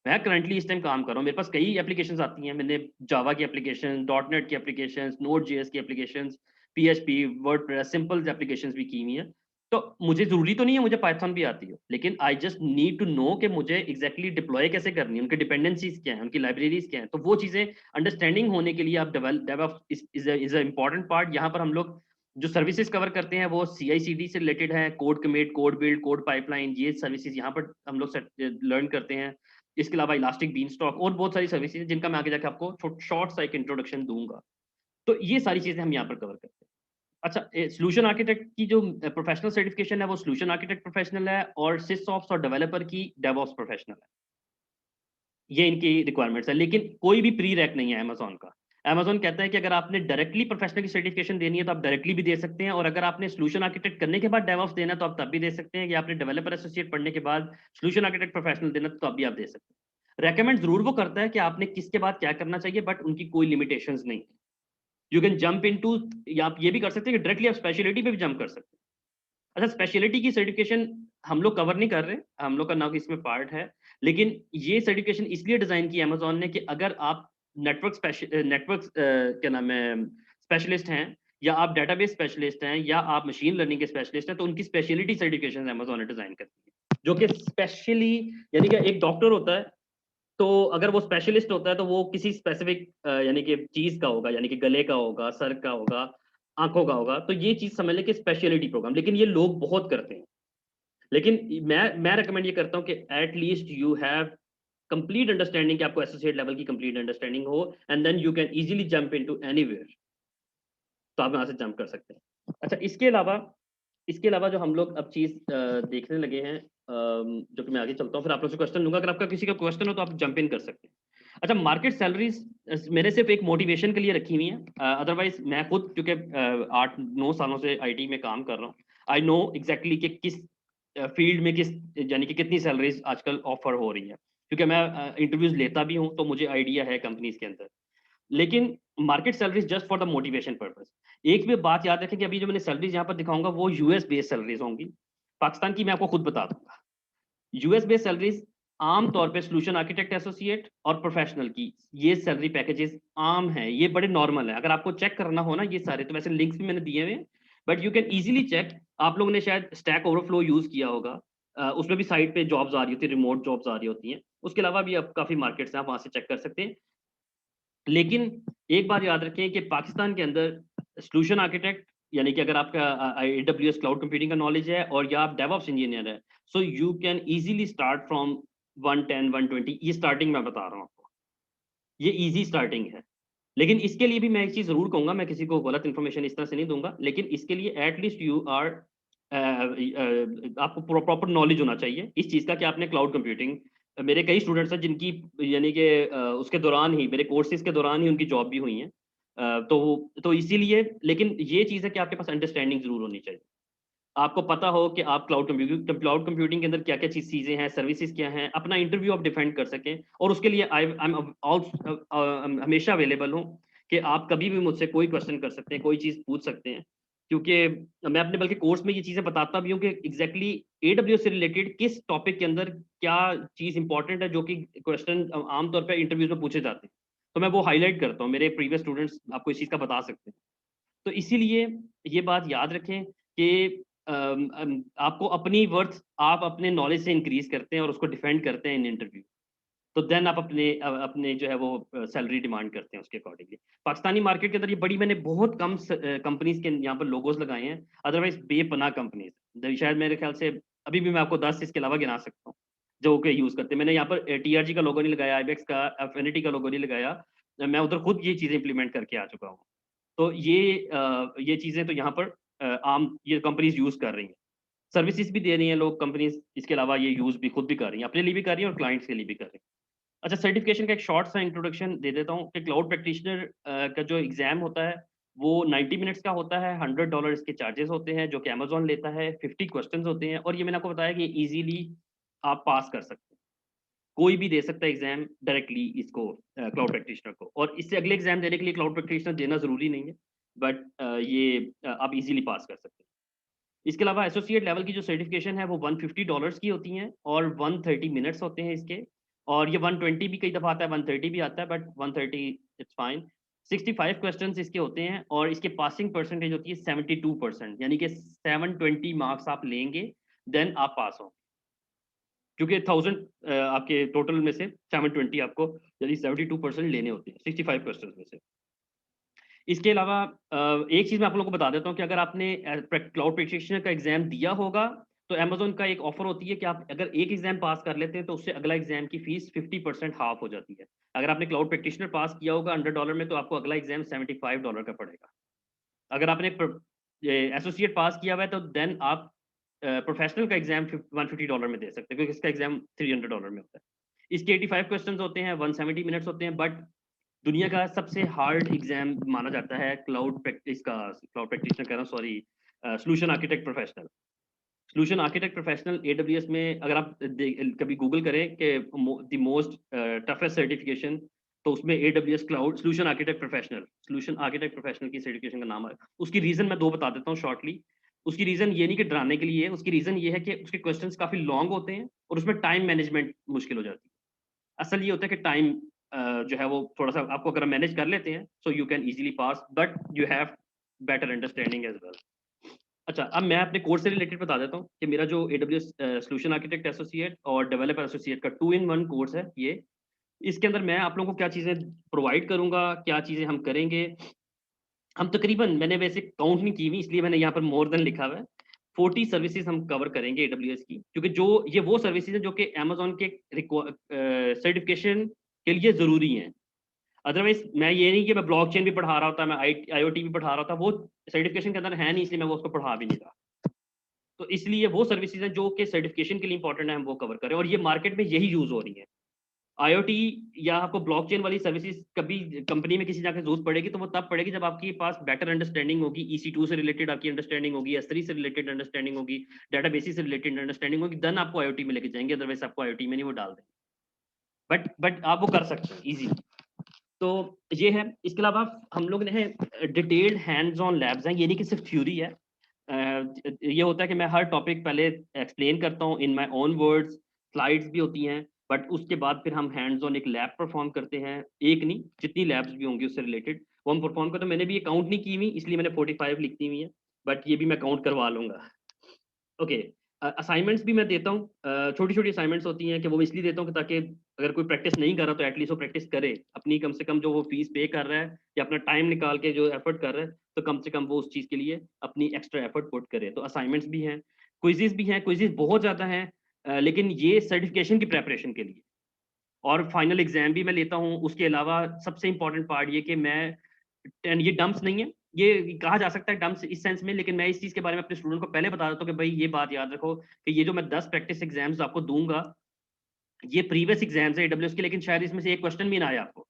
मैं करंटली इस टाइम काम कर रहा हूँ। मेरे पास कई एप्लीकेशंस आती हैं। मैंने जावा की एप्लीकेशन, डॉट नेट की एप्लीकेशंस, नोड जेएस की applications, PHP, WordPress, simple applications भी की हुई हैं। तो मुझे ज़रूरी तो नहीं है मुझे पाइथन भी आती हो, लेकिन I just need to know कि मुझे एग्ज़ैक्टली डिप्लॉय कैसे करनी है, उनकी डिपेंडेंसीज़ क्या हैं, उनकी लाइब्रेरीज़ क्या हैं। तो वो चीज़ें अंडरस्टैंडिंग होने के लिए आप DevOps is a important part. यहाँ पर हम लोग जो सर्विसेज कवर करते हैं वो सीआई/सीडी से रिलेटेड है, code commit, code build, code pipeline, ये सर्विसेज यहाँ पर हम लोग लर्न करते हैं। इसके अलावा इलास्टिक बीनस्टॉक और बहुत सारी सर्विसेज हैं जिनका मैं आगे जाके आपको शॉर्ट सा एक इंट्रोडक्शन दूंगा। तो ये सारी चीजें हम यहाँ पर कवर करते हैं। अच्छा, सोल्यूशन आर्किटेक्ट की जो प्रोफेशनल सर्टिफिकेशन है वो सोल्यूशन आर्किटेक्ट प्रोफेशनल है, और सिसऑप्स और डेवलपर की डेवऑप्स प्रोफेशनल है। ये इनकी रिक्वायरमेंट्स है, लेकिन कोई भी प्री रैक नहीं है अमेज़न का। अमेज़न कहता है कि अगर आपने डायरेक्टली प्रोफेशनल की सर्टिफिकेशन देनी है तो आप डायरेक्टली भी दे सकते हैं, और अगर आपने सॉल्यूशन आर्किटेक्ट करने के बाद डेवऑप्स देना है तो आप तब भी दे सकते हैं, या आपने डेवलपर एसोसिएट पढ़ने के बाद सॉल्यूशन आर्किटेक्ट प्रोफेशनल देना तो तब भी आप दे सकते हैं। रेकमेंड जरूर वो करता है कि आपने किसके बाद क्या करना चाहिए, बट उनकी कोई लिमिटेशंस नहीं है। यू कैन जंप इनटू, या आप ये भी कर सकते हैं कि डायरेक्टली आप स्पेशलिटी पे भी जंप कर सकते हैं। अच्छा, स्पेशलिटी की सर्टिफिकेशन हम लोग कवर नहीं कर रहे, हम लोग का ना इसमें पार्ट है, लेकिन ये सर्टिफिकेशन इसलिए डिज़ाइन की अमेज़न ने कि अगर आप नेटवर्क क्या नाम है, स्पेशलिस्ट हैं, या आप डेटाबेस स्पेशलिस्ट हैं, या आप मशीन लर्निंग के स्पेशलिस्ट हैं, तो उनकी स्पेशलिटी सर्टिफिकेशन अमेज़न ने डिज़ाइन करती है। जो कि स्पेशली, यानी कि एक डॉक्टर होता है, तो अगर वो स्पेशलिस्ट होता है तो वो किसी स्पेसिफिक यानी कि चीज़ का होगा, यानी कि गले का होगा, सर का होगा, आँखों का होगा, तो ये चीज़ समझ लें कि स्पेशलिटी प्रोग्राम, लेकिन ये लोग बहुत करते हैं। लेकिन मैं रिकमेंड ये करता हूँ कि at least you have complete understanding, कि आपको एसोसिएट लेवल की कंप्लीट अंडरस्टैंडिंग हो, and then you can easily jump into anywhere. तो आप यहाँ से जंप कर सकते हैं। अच्छा, इसके अलावा जो हम लोग अब चीज़ देखने लगे हैं, जो कि मैं आगे चलता हूँ, फिर आप लोग से क्वेश्चन लूँगा। अगर आपका किसी का क्वेश्चन हो तो आप जंप इन कर सकते हैं। अच्छा, मार्केट सैलरीज़ मैंने सिर्फ़ एक मोटिवेशन के लिए रखी हुई हैं। अदरवाइज़ मैं खुद, क्योंकि 8-9 सालों से आईटी में काम कर रहा हूँ, आई नो एग्ज़ैक्टली कि किस फ़ील्ड में यानी कि कितनी सैलरीज़ आजकल ऑफ़र हो रही हैं। क्योंकि मैं इंटरव्यूज़ लेता भी हूँ, तो मुझे आइडिया है कंपनीज़ के अंदर। लेकिन market salaries just for the motivation purpose. एक भी बात याद रखें कि अभी जो मैंने सैलरीज़ यहाँ पर दिखाऊँगा वो यूएस बेस्ड सैलरीज़ होंगी। पाकिस्तान की मैं आपको खुद बता दूँगा। यूएस बेस्ड सैलरीज़ आम तौर पे सॉल्यूशन आर्किटेक्ट एसोसिएट और प्रोफेशनल की ये सैलरी पैकेजेज़ आम हैं, ये बड़े नॉर्मल हैं। अगर आपको चेक करना हो ना ये सारे, तो वैसे लिंक्स भी मैंने दिए हुए हैं, but you can easily check. आप लोगों ने शायद स्टैक ओवरफ्लो यूज़ किया होगा। उसमें भी साइट पे जॉब्स आ रही होती है, रिमोट जॉब्स आ रही होती हैं। उसके अलावा भी अब काफ़ी मार्केट्स हैं, आप वहाँ से चेक कर सकते हैं। लेकिन एक बात याद रखें कि पाकिस्तान के अंदर सॉल्यूशन आर्किटेक्ट, यानी कि अगर आपका एडब्ल्यूएस क्लाउड कंप्यूटिंग का नॉलेज है, और या आप डेवऑप्स इंजीनियर है, so you can easily start from 110 120। ये स्टार्टिंग मैं बता रहा हूँ आपको, ये इजी स्टार्टिंग है। लेकिन इसके लिए भी मैं एक चीज जरूर कहूंगा, मैं किसी को गलत इन्फॉर्मेशन इस तरह से नहीं दूंगा, लेकिन इसके लिए एटलीस्ट यू आर आपको प्रॉपर नॉलेज होना चाहिए इस चीज का कि आपने क्लाउड कंप्यूटिंग, मेरे कई स्टूडेंट्स हैं जिनकी, यानी कि उसके दौरान ही, मेरे कोर्सेज के दौरान ही उनकी जॉब भी हुई है। तो इसीलिए, लेकिन ये चीज़ है कि आपके पास अंडरस्टैंडिंग जरूर होनी चाहिए। आपको पता हो कि आप क्लाउड कंप्यूटिंग के अंदर क्या-क्या चीज़ें हैं, सर्विसेज़ क्या हैं, अपना इंटरव्यू आप डिफेंड कर सकें, और उसके लिए आई एम हमेशा अवेलेबल हूँ कि आप कभी भी मुझसे कोई क्वेश्चन कर सकते हैं, कोई चीज़ पूछ सकते हैं। क्योंकि मैं अपने बल्कि कोर्स में ये चीज़ें बताता भी हूँ कि एग्ज़ैक्टली एडब्ल्यूएस से रिलेटेड किस टॉपिक के अंदर क्या चीज़ इंपॉर्टेंट है, जो कि क्वेश्चन आम तौर पे इंटरव्यूज़ में पूछे जाते हैं। तो मैं वो हाइलाइट करता हूँ, मेरे प्रीवियस स्टूडेंट्स आपको इस चीज़ का बता सकते हैं। तो इसीलिए ये बात याद रखें कि आपको अपनी वर्थ आप अपने नॉलेज से इंक्रीज़ करते हैं और उसको डिफेंड करते हैं इन इंटरव्यू। तो देन आप अपने जो है वो सैलरी डिमांड करते हैं उसके अकॉर्डिंगली। पाकिस्तानी मार्केट के अंदर ये बड़ी, मैंने बहुत कम कंपनीज़ के यहाँ पर लोगोस लगाए हैं, अदरवाइज़ बेपनाह कंपनीज़। शायद मेरे ख्याल से अभी भी मैं आपको 10 इसके अलावा गिना सकता हूँ, जो कि यूज़ करते हैं। मैंने यहाँ पर टीआरजी का लोगो नहीं लगाया, आईबेक्स का, एफिनिटी का लोगो नहीं लगाया। मैं उधर खुद ये चीज़ें इम्प्लीमेंट करके आ चुका हूँ। तो ये चीज़ें तो यहाँ पर आम ये कंपनीज़ यूज़ कर रही हैं। सर्विसेज़ भी दे रही हैं लोग कंपनीज़, इसके अलावा ये यूज़ भी खुद भी कर रही हैं, अपने लिए भी कर रही हैं और क्लाइंट्स के लिए भी कर रही हैं। अच्छा, सर्टिफिकेशन का एक शॉर्ट सा इंट्रोडक्शन दे देता हूँ कि क्लाउड प्रैक्टिशनर का जो एग्ज़ाम होता है, वो 90 मिनट्स का होता है, $100 इसके चार्जेस होते हैं, जो कि अमेज़न लेता है, 50 क्वेश्चंस होते हैं और ये मैंने आपको बताया कि ईज़िली आप पास कर सकते हैं। कोई भी दे सकता है एग्ज़ाम डायरेक्टली इसको क्लाउड प्रैक्टिशनर को, और इससे अगले एग्ज़ाम देने के लिए क्लाउड प्रैक्टिशनर देना ज़रूरी नहीं है, बट आप ईज़िली पास कर सकते हैं। इसके अलावा एसोसिएट लेवल की जो सर्टिफ़िकेशन है वो $150 की होती हैं और 130 मिनट्स होते हैं इसके, और ये 120 भी कई दफ़ा आता है, 130 भी आता है, बट 130 इट्स फाइन। 65 क्वेश्चंस इसके होते हैं और इसके पासिंग परसेंटेज होती है 72%, यानी कि 720 मार्क्स आप लेंगे, देन आप पास होंगे। क्योंकि 1000 आपके टोटल में से 720 आपको यानी 72% लेने होते हैं 65 क्वेश्चंस में से। इसके अलावा एक चीज़ मैं आप लोगों को बता देता हूँ कि अगर आपने क्लाउड प्रैक्टिशनर का एग्ज़ाम दिया होगा, तो अमेज़न का एक ऑफ़र होती है कि आप अगर एक एग्ज़ाम पास कर लेते हैं, तो उससे अगला एग्ज़ाम की फ़ीस 50% हाफ़ हो जाती है। अगर आपने क्लाउड प्रैक्टिशनर पास किया होगा $100 में, तो आपको अगला एग्ज़ाम $75 का पड़ेगा। अगर आपने ये एसोसिएट पास किया हुआ है, तो देन आप प्रोफ़ेशनल का एग्ज़ाम $150 में दे सकते हैं, क्योंकि इसका एग्ज़ाम $300 में होता है। इसके 85 क्वेश्चंस होते हैं, 170 मिनट्स होते हैं, बट दुनिया का सबसे हार्ड एग्जाम माना जाता है क्लाउड प्रैक्टिशनर कह रहा हूँ, sorry, solution architect professional. Solution architect professional AWS में अगर आप कभी गूगल करें कि द मोस्ट टफेस्ट सर्टिफिकेशन, तो उसमें AWS cloud solution architect professional की सर्टिफिकेशन का नाम है। उसकी रीजन मैं दो बता देता हूँ शॉर्टली। उसकी रीजन ये नहीं कि डराने के लिए है, उसकी रीजन ये है कि उसके क्वेश्चंस काफी लॉन्ग होते हैं और उसमें टाइम मैनेजमेंट मुश्किल हो जाती है। असल ये होता है कि टाइम जो है वो थोड़ा-सा आपको अगर मैनेज कर लेते हैं, so you can easily pass, but you have better understanding as well. अच्छा, अब मैं अपने कोर्स से रिलेटेड बता देता हूँ कि मेरा जो एडब्ल्यूएस सॉल्यूशन आर्किटेक्ट एसोसिएट और डेवलपर एसोसिएट का 2 इन 1 कोर्स है ये। इसके अंदर मैं आप लोगों को क्या चीज़ें प्रोवाइड करूँगा, क्या चीज़ें हम करेंगे। हम तकरीबन, मैंने वैसे काउंट नहीं की हुई, इसलिए मैंने यहाँ पर मोर देन लिखा हुआ है। 40 सर्विसेज़ हम कवर करेंगे एडब्ल्यूएस की, क्योंकि जो ये वो सर्विसेज़ हैं जो कि अमेज़न के सर्टिफिकेशन के लिए ज़रूरी हैं। अदरवाइज़ मैं ये नहीं कि मैं ब्लॉकचेन भी पढ़ा रहा होता, मैं आईओटी भी पढ़ा रहा होता, वो सर्टिफिकेशन के अंदर है नहीं, इसलिए मैं वो उसको पढ़ा भी नहीं रहा। तो इसलिए वो सर्विसेज़ हैं जो कि सर्टिफिकेशन के लिए इंपॉर्टेंट है, हम वो कवर करें, और ये मार्केट में यही यूज़ हो रही हैं। आईओटी या आपको ब्लॉकचेन वाली सर्विसेज़ कभी कंपनी में किसी जाके ज़रूरत पड़ेगी, तो वो तब पड़ेगी जब आपके पास बेटर अंडरस्टैंडिंग होगी, ईसी2 से रिलेटेड आपकी अंडरस्टैंडिंग होगी, एस3 से रिलेटेड अंडरस्टैंडिंग होगी, डेटाबेसेस से रिलेटेड अंडरस्टैंडिंग होगी, देन आपको आईओटी में लेके जाएँगे, अदरवाइज़ आपको आईओटी में नहीं वो डाल देंगे। बट आप वो कर सकते हैं ईज़िली। तो ये है। इसके अलावा हम लोग ने डिटेल्ड हैंड्स ऑन लैब्स हैं, ये नहीं कि सिर्फ थ्योरी है। ये होता है कि मैं हर टॉपिक पहले एक्सप्लेन करता हूँ in my own words, slides भी होती हैं, बट उसके बाद फिर हम हैंड्स ऑन एक लैब परफॉर्म करते हैं। एक नहीं, जितनी लैब्स भी होंगी उससे रिलेटेड वो हम परफॉर्म करते हैं। मैंने भी ये काउंट नहीं की हुई, इसलिए मैंने 45 लिख दी हुई है, बट ये भी मैं काउंट करवा लूँगा। ओके। असाइनमेंट्स भी मैं देता हूँ। छोटी-छोटी असाइनमेंट्स होती हैं कि वो इसलिए देता हूँ कि ताकि अगर कोई प्रैक्टिस नहीं कर रहा, तो एटलीस्ट वो प्रैक्टिस करे। अपनी कम से कम जो वो फीस पे कर रहा है या अपना टाइम निकाल के जो एफर्ट कर रहा है, तो कम से कम वो उस चीज़ के लिए अपनी एक्स्ट्रा एफर्ट पुट करे। तो असाइनमेंट्स भी हैं, क्विज़ेज़ भी हैं, क्विज़ेज़ बहुत ज़्यादा हैं, लेकिन ये सर्टिफिकेशन की प्रिपरेशन के लिए। और फाइनल एग्ज़ाम भी मैं लेता हूँ। उसके अलावा सबसे इम्पोर्टेंट पार्ट ये कि मैं एंड ये डंप्स नहीं है, ये कहा जा सकता है डंप्स इस सेंस में, लेकिन मैं इस चीज़ के बारे में अपने स्टूडेंट को पहले बता देता हूँ कि भई ये बात याद रखो कि ये जो मैं 10 प्रैक्टिस एग्ज़ाम्स आपको दूँगा, ये प्रीवियस एग्ज़ाम्स है एडब्ल्यूएस के, लेकिन शायद इसमें से एक क्वेश्चन भी ना आए आपको।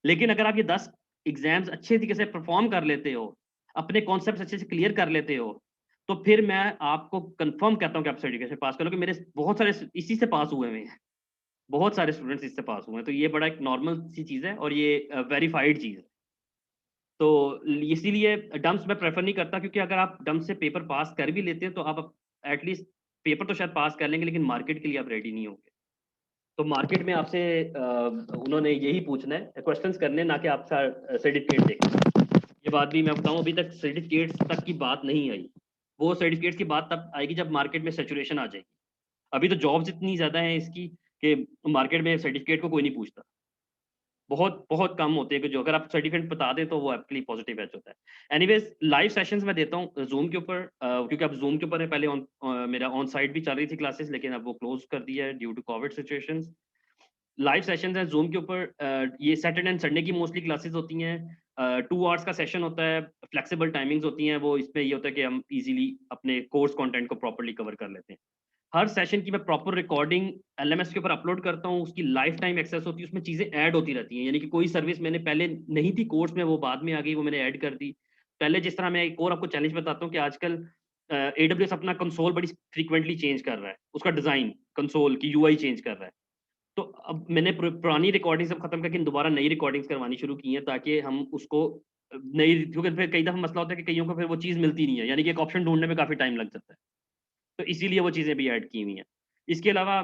लेकिन अगर आप ये 10 एग्ज़ाम्स अच्छे तरीके से परफ़ॉर्म कर लेते हो, अपने कॉन्सेप्ट्स अच्छे से क्लियर कर लेते हो, तो फिर मैं आपको कन्फर्म कहता हूँ कि आप सर्टिफिकेशन पास कर लोगे। मेरे बहुत सारे इसी से पास हुए हुए हैं। बहुत सारे स्टूडेंट्स इससे पास हुए हैं, तो ये बड़ा एक नॉर्मल सी चीज़ है और ये वेरिफाइड चीज़ है। तो इसीलिए डम्प्स मैं प्रेफ़र नहीं करता, क्योंकि अगर आप डम्प से पेपर पास कर भी लेते हैं, तो आप एटलीस्ट पेपर तो शायद पास कर लेंगे, लेकिन मार्केट के लिए आप रेडी नहीं होंगे। तो मार्केट में आपसे उन्होंने यही पूछना है, क्वेश्चंस करने, ना कि आपका सर्टिफ़िकेट देखना। ये बात भी मैं बताऊँ, अभी तक सर्टिफ़िकेट्स तक की बात नहीं आई। वो सर्टिफ़िकेट्स की बात तब आएगी जब मार्केट में सैचुरेशन आ जाएगी। अभी तो जॉब्स इतनी ज़्यादा हैं इसकी कि मार्केट में सर्टिफ़िकेट को कोई नहीं पूछता। बहुत बहुत कम होते हैं कि जो अगर आप सर्टिफिकेट बता दें, तो वो आपके लिए पॉजिटिव एज होता है। एनीवेज़ लाइव सेशंस मैं देता हूँ ज़ूम के ऊपर, क्योंकि अब ज़ूम के ऊपर है, पहले मेरा ऑन साइट भी चल रही थी क्लासेस, लेकिन अब वो क्लोज़ कर दिया है due to COVID situations. Live sessions हैं ज़ूम के ऊपर, ये सैटरडे एंड संडे की मोस्टली क्लासेस होती हैं। 2 आवर्स का सेशन होता है, फ्लेक्सिबल टाइमिंग्स होती हैं, वो इसमें ये होता है कि हम ईज़िली अपने कोर्स कंटेंट को प्रॉपर्ली कवर कर लेते हैं। हर सेशन की मैं प्रॉपर रिकॉर्डिंग एलएमएस के ऊपर अपलोड करता हूँ, उसकी लाइफ टाइम एक्सेस होती है, उसमें चीज़ें ऐड होती रहती हैं। यानी कि कोई सर्विस मैंने पहले नहीं थी कोर्स में, वो बाद में आ गई, वो मैंने ऐड कर दी। पहले जिस तरह मैं एक और आपको चैलेंज बताता हूँ कि आजकल एडब्ल्यूएस अपना कंसोल बड़ी फ्रीक्वेंटली चेंज कर रहा है, उसका डिज़ाइन, कंसोल की यूआई चेंज कर रहा है। तो अब मैंने पुरानी रिकॉर्डिंग सब खत्म करके दोबारा नई रिकॉर्डिंग्स करवानी शुरू की हैं, ताकि हम उसको नई, क्योंकि फिर कई दफ़ा मसला होता है कि कईयों को फिर वो चीज़ मिलती नहीं है, यानी कि एक ऑप्शन ढूँढने में काफ़ी टाइम लग जाता है। तो इसीलिए वो चीज़ें भी ऐड की हुई हैं। इसके अलावा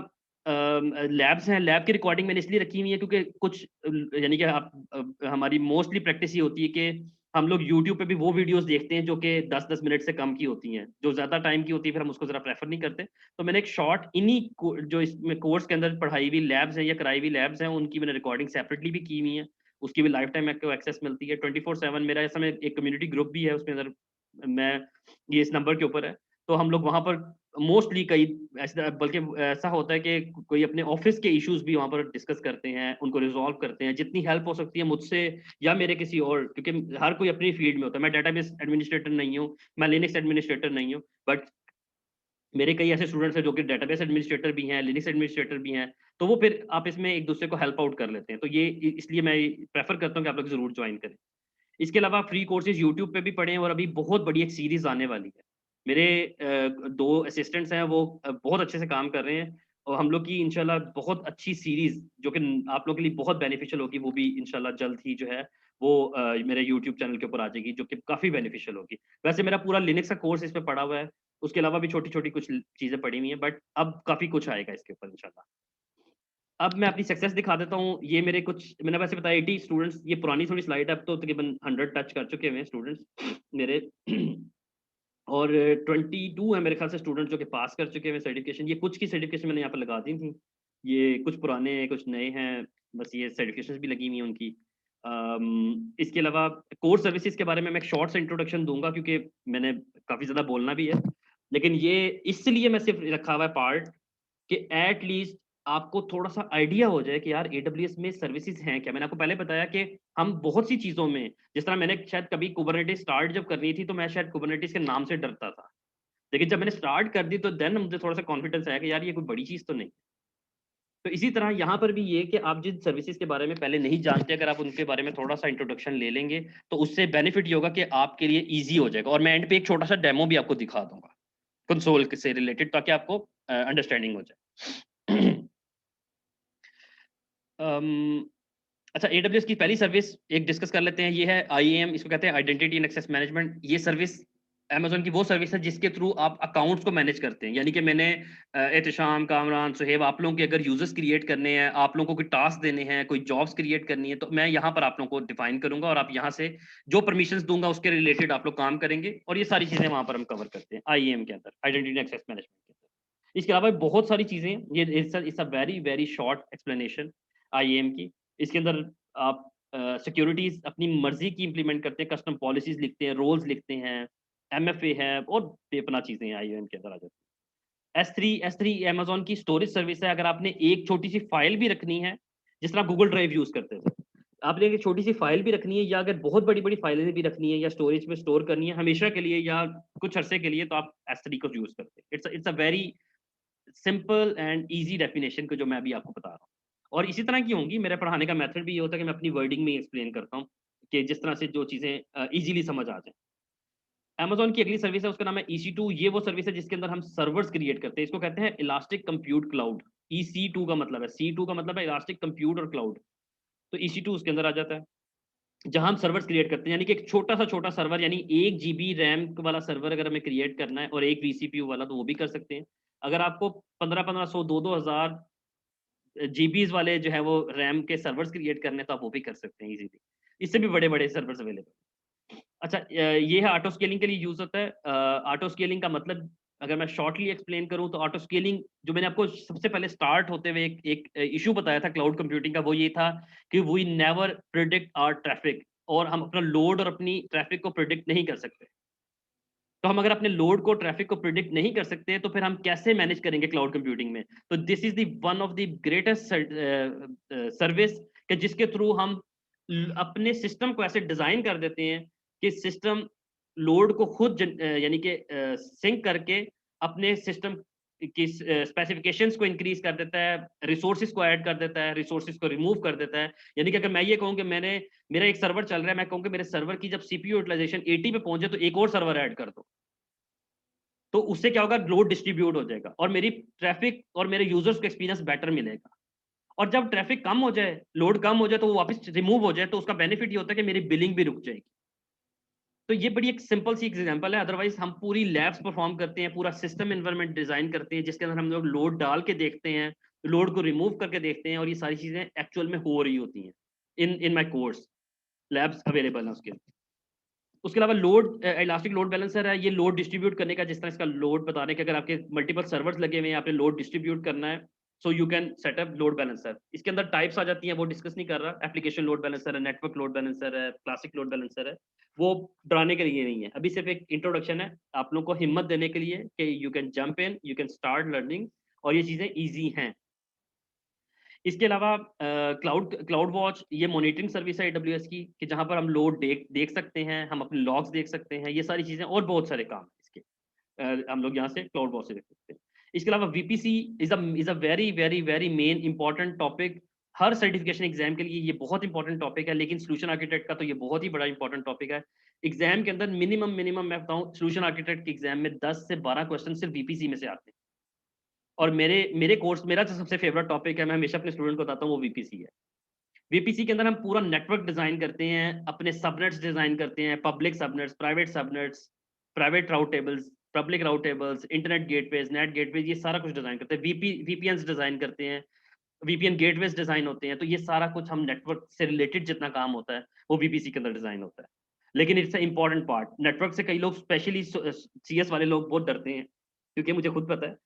लैब्स हैं, लैब की रिकॉर्डिंग मैंने इसलिए रखी हुई है क्योंकि कुछ यानी कि हमारी मोस्टली प्रैक्टिस ये होती है कि हम लोग यूट्यूब पे भी वो वीडियोज़ देखते हैं जो कि 10-10 मिनट से कम की होती हैं। जो ज़्यादा टाइम की होती है फिर हम उसको ज़रा प्रेफ़र नहीं करते। तो मैंने एक शॉर्ट इन्हीं को जो इसमें कोर्स के अंदर पढ़ाई हुई लैब्स हैं या कराई हुई लैब्स हैं, उनकी मैंने रिकॉर्डिंग सेपरेटली भी की हुई है। उसकी भी लाइफ़ टाइम आपको एक्सेस मिलती है। 24/7 मेरा इस समय एक कम्युनिटी ग्रुप भी है, उसके अंदर मैं ये इस नंबर के ऊपर है। तो हम लोग वहाँ पर मोस्टली कई ऐसा, बल्कि ऐसा होता है कि कोई अपने ऑफ़िस के इश्यूज़ भी वहाँ पर डिस्कस करते हैं, उनको रिज़ॉल्व करते हैं। जितनी हेल्प हो सकती है मुझसे या मेरे किसी और, क्योंकि हर कोई अपनी फ़ील्ड में होता है। मैं डेटाबेस एडमिनिस्ट्रेटर नहीं हूँ, मैं लिनक्स एडमिनिस्ट्रेटर नहीं हूँ, बट मेरे कई ऐसे स्टूडेंट्स हैं जो कि डेटाबेस एडमिनिस्ट्रेटर भी हैं, लिनक्स एडमिनिस्ट्रेटर भी हैं, तो वो फिर आप इसमें एक-दूसरे को हेल्प आउट कर लेते हैं। तो ये इसलिए मैं प्रेफ़र करता हूँ कि आप लोग ज़रूर जॉइन करें। इसके अलावा फ्री कोर्सेज़ यूट्यूब पे भी पढ़े हैं और अभी बहुत बड़ी एक सीरीज़ आने वाली है। मेरे 2 असिस्टेंट्स हैं, वो बहुत अच्छे से काम कर रहे हैं और हम लोग की इंशाल्लाह बहुत अच्छी सीरीज़ जो कि आप लोगों के लिए बहुत बेनिफिशियल होगी, वो भी इंशाल्लाह जल्द ही जो है वो मेरे यूट्यूब चैनल के ऊपर आ जाएगी, जो कि काफ़ी बेनिफिशियल होगी। वैसे मेरा पूरा लिनक्स का कोर्स इसमें पड़ा हुआ है, उसके अलावा भी छोटी-छोटी कुछ चीज़ें पड़ी हुई हैं, बट अब काफ़ी कुछ आएगा इसके ऊपर इंशाल्लाह। अब मैं अपनी सक्सेस दिखा देता हूँ। ये मेरे कुछ, मैंने वैसे बताया 80 स्टूडेंट्स, ये पुरानी थोड़ी स्लाइड है, अब तो तकरीबन 100 टच कर चुके हुए हैं स्टूडेंट्स मेरे और 22 है मेरे ख्याल से स्टूडेंट्स जो कि पास कर चुके हैं सर्टिफिकेशन। ये कुछ की सर्टिफिकेशन मैंने यहाँ पे लगा दी थी। ये कुछ पुराने हैं, कुछ नए हैं, बस ये सर्टिफिकेशंस भी लगी हुई हैं उनकी। इसके अलावा कोर सर्विसेज़ के बारे में मैं एक शॉर्ट सा इंट्रोडक्शन दूँगा क्योंकि मैंने काफ़ी ज़्यादा बोलना भी है। लेकिन ये इसलिए मैं सिर्फ़ रखा हुआ है पार्ट कि एट लीस्ट आपको थोड़ा-सा आइडिया हो जाए कि यार एडब्ल्यूएस में सर्विसेज़ हैं क्या? मैंने आपको पहले बताया कि हम बहुत सी चीज़ों में, जिस तरह मैंने शायद कभी कुबरनेटिस स्टार्ट जब करनी थी, तो मैं शायद कुबरनेटिस के नाम से डरता था। लेकिन जब मैंने स्टार्ट कर दी तो देन मुझे थोड़ा-सा कॉन्फिडेंस आया कि यार ये कोई बड़ी चीज़ तो नहीं। तो इसी तरह यहाँ पर भी ये कि आप जिन सर्विसेज़ के बारे में पहले नहीं जानते, अगर आप उनके बारे में थोड़ा-सा इंट्रोडक्शन ले लेंगे, तो उससे बेनिफिट ये होगा कि आपके लिए ईज़ी हो जाएगा और मैं एंड पे एक छोटा-सा डेमो भी आपको दिखा दूँगा, कंसोल क से रिलेटेड, ताकि आपको अंडरस्टैंडिंग हो जाए। अम, अच्छा, एडब्ल्यूएस की पहली सर्विस एक डिस्कस कर लेते हैं, ये है आईएएम, इसको कहते हैं आइडेंटिटी एंड एक्सेस मैनेजमेंट। ये सर्विस अमेज़न की वो सर्विस है जिसके थ्रू आप अकाउंट्स को मैनेज करते हैं। यानी कि मैंने एहतशाम, कामरान, सुहेब, आप लोगों के अगर यूज़र्स क्रिएट करने हैं, आप लोगों को कोई टास्क देने हैं, कोई जॉब्स क्रिएट करनी है, तो मैं यहाँ पर आप लोगों को डिफाइन करूँगा और आप यहाँ से जो परमिशंस दूँगा उसके रिलेटेड आप लोग काम करेंगे और ये सारी चीज़ें वहाँ पर हम कवर करते हैं आईएएम के अंदर, आइडेंटिटी एंड एक्सेस मैनेजमेंट के अंदर। इसके अलावा बहुत सारी चीज़ें हैं, ये it's a very, very short explanation IAM की। इसके अंदर आप सिक्योरिटीज़ अपनी मर्ज़ी की इम्प्लीमेंट करते हैं, कस्टम पॉलिसीज़ लिखते हैं, रोल्स लिखते हैं, एमएफए है और बेपनाह चीज़ें हैं आईओएम के अंदर आ जाती हैं। एस3 अमेज़न की स्टोरेज सर्विस है, अगर आपने एक छोटी-सी फ़ाइल भी रखनी है, जिस तरह गूगल ड्राइव यूज़ करते थे। आपने एक छोटी-सी फ़ाइल भी रखनी है या अगर बहुत बड़ी-बड़ी फ़ाइलें भी रखनी है या स्टोरेज में स्टोर करनी है हमेशा के लिए या कुछ अरसे के लिए, तो आप एस3 को यूज़ करते हैं। It's a very simple and easy definition को जो मैं अभी आपको बता रहा हूँ। और इसी तरह की होंगी, मेरे पढ़ाने का मेथड भी ये होता है कि मैं अपनी वर्डिंग में एक्सप्लेन करता हूँ, कि जिस तरह से जो चीज़ें ईज़िली समझ आ जाएँ। अमेज़न की अगली सर्विस है, उसका नाम है EC2। ये वो सर्विस है जिसके अंदर हम सर्वर्स क्रिएट करते हैं। इसको कहते हैं इलास्टिक कंप्यूट क्लाउड। EC2 का मतलब है, C2 का मतलब है इलास्टिक कंप्यूट और क्लाउड। तो EC2 उसके अंदर आ जाता है, जहाँ हम सर्वर्स क्रिएट करते हैं। यानी कि एक छोटा-सा छोटा सर्वर, यानी 1 जीबी रैम वाला सर्वर अगर हमें क्रिएट करना है और 1 vCPU वाला, तो वो भी कर सकते हैं। अगर आपको 1500, 2-2 हज़ार जीबीज़ वाले जो है वो रैम के सर्वर्स क्रिएट करने हैं, तो आप वो भी कर सकते हैं ईज़िली। इससे भी बड़े-बड़े सर्वर्स अवेलेबल हैं। अच्छा, ये है ऑटो स्केलिंग के लिए यूज़ होता है। ऑटो स्केलिंग का मतलब अगर मैं शॉर्टली एक्सप्लेन करूँ, तो ऑटो स्केलिंग जो मैंने आपको सबसे पहले स्टार्ट होते हुए एक एक इश्यू बताया था क्लाउड कंप्यूटिंग का, वो ये था कि we never predict our traffic, और हम अपना लोड और अपनी ट्रैफिक को प्रेडिक्ट नहीं कर सकते। तो हम अगर अपने लोड को, ट्रैफिक को प्रेडिक्ट नहीं कर सकते, तो फिर हम कैसे मैनेज करेंगे क्लाउड कंप्यूटिंग में? तो this is the one of the greatest service कि जिसके थ्रू हम अपने सिस्टम को ऐसे डिज़ाइन कर देते हैं कि सिस्टम लोड को खुद यानी कि सिंक करके अपने सिस्टम कि स्पेसिफिकेशंस को इंक्रीज कर देता है, रिसोर्सेज को ऐड कर देता है, रिसोर्सेज को रिमूव कर देता है। यानी कि अगर मैं ये कहूँ कि मेरा एक सर्वर चल रहा है, मैं कहूँ कि मेरे सर्वर की जब सीपीयू यूटिलाइजेशन 80 पे पहुंचे तो एक और सर्वर ऐड कर दो, तो उससे क्या होगा, लोड डिस्ट्रीब्यूट हो जाएगा और मेरी ट्रैफिक और मेरे यूजर्स को एक्सपीरियंस बेटर मिलेगा। और जब ट्रैफिक कम हो जाए, लोड कम हो जाए, तो वो वापस रिमूव हो जाए, तो उसका बेनिफिट ये होता है कि मेरी बिलिंग भी रुक जाएगी। तो ये बड़ी एक सिंपल सी एग्जांपल है। अदरवाइज हम पूरी लैब्स परफॉर्म करते हैं, पूरा सिस्टम एनवायरनमेंट डिजाइन करते हैं जिसके अंदर हम लोग लोड डाल के देखते हैं, लोड को रिमूव करके देखते हैं, और ये सारी चीजें एक्चुअल में हो रही होती हैं in my course, labs available हैं उसके अलावा लोड इलास्टिक लोड बैलेंसर है, ये लोड डिस्ट्रीब्यूट करने का, जिस तरह इसका लोड बता रहे हैं कि अगर आपके मल्टीपल सर्वर्स लगे हुए हैं, आपने लोड डिस्ट्रीब्यूट करना है, so you can setup load balancer. इसके अंदर टाइप्स आ जाती हैं, वो डिस्कस नहीं कर रहा। एप्लीकेशन लोड बैलेंसर है, नेटवर्क लोड बैलेंसर है, क्लासिक लोड बैलेंसर है, वो डराने के लिए नहीं है, अभी सिर्फ एक इंट्रोडक्शन है आप लोगों को हिम्मत देने के लिए कि you can jump in, you can start learning, और ये चीजें ईजी हैं। इसके अलावा क्लाउड क्लाउड वॉच, ये मॉनिटरिंग सर्विस है AWS की, कि जहां पर हम लोड देख सकते हैं, हम अपने लॉग्स देख सकते हैं, ये सारी चीजें और बहुत सारे काम हैं इसके, हम लोग यहाँ से क्लाउड वॉच से देख सकते हैं। इसके अलावा VPC is a very very very main important topic. Her certification exam के लिए ये बहुत इंपॉर्टेंट टॉपिक है, लेकिन सोल्यूशन आर्किटेक्ट का तो ये बहुत ही बड़ा इंपॉर्टेंट टॉपिक है। एग्जाम के अंदर मिनिमम मैं बताऊं, सोल्यूशन आर्किटेक्ट के एग्जाम में 10 से 12 क्वेश्चन सिर्फ VPC में से आते हैं। और मेरे कोर्स, मेरा जो सबसे फेवरेट टॉपिक है, मैं हमेशा अपने स्टूडेंट को बताता हूँ, वो VPC है। VPC के अंदर हम पूरा नेटवर्क डिजाइन करते हैं, अपने सबनेट्स डिजाइन करते हैं, public subnets, private route tables, public route tables, internet gateways, NAT gateways, ये सारा कुछ डिजाइन करते हैं। VPNs डिजाइन करते हैं, VPN गेटवेज डिजाइन होते हैं। तो ये सारा कुछ हम नेटवर्क से रिलेटेड जितना काम होता है वो VPC के अंदर डिजाइन होता है। लेकिन इट्स इंपॉर्टेंट पार्ट। नेटवर्क से कई लोग, स्पेशली CS वाले लोग, बहुत डरते हैं, क्योंकि मुझे खुद पता है।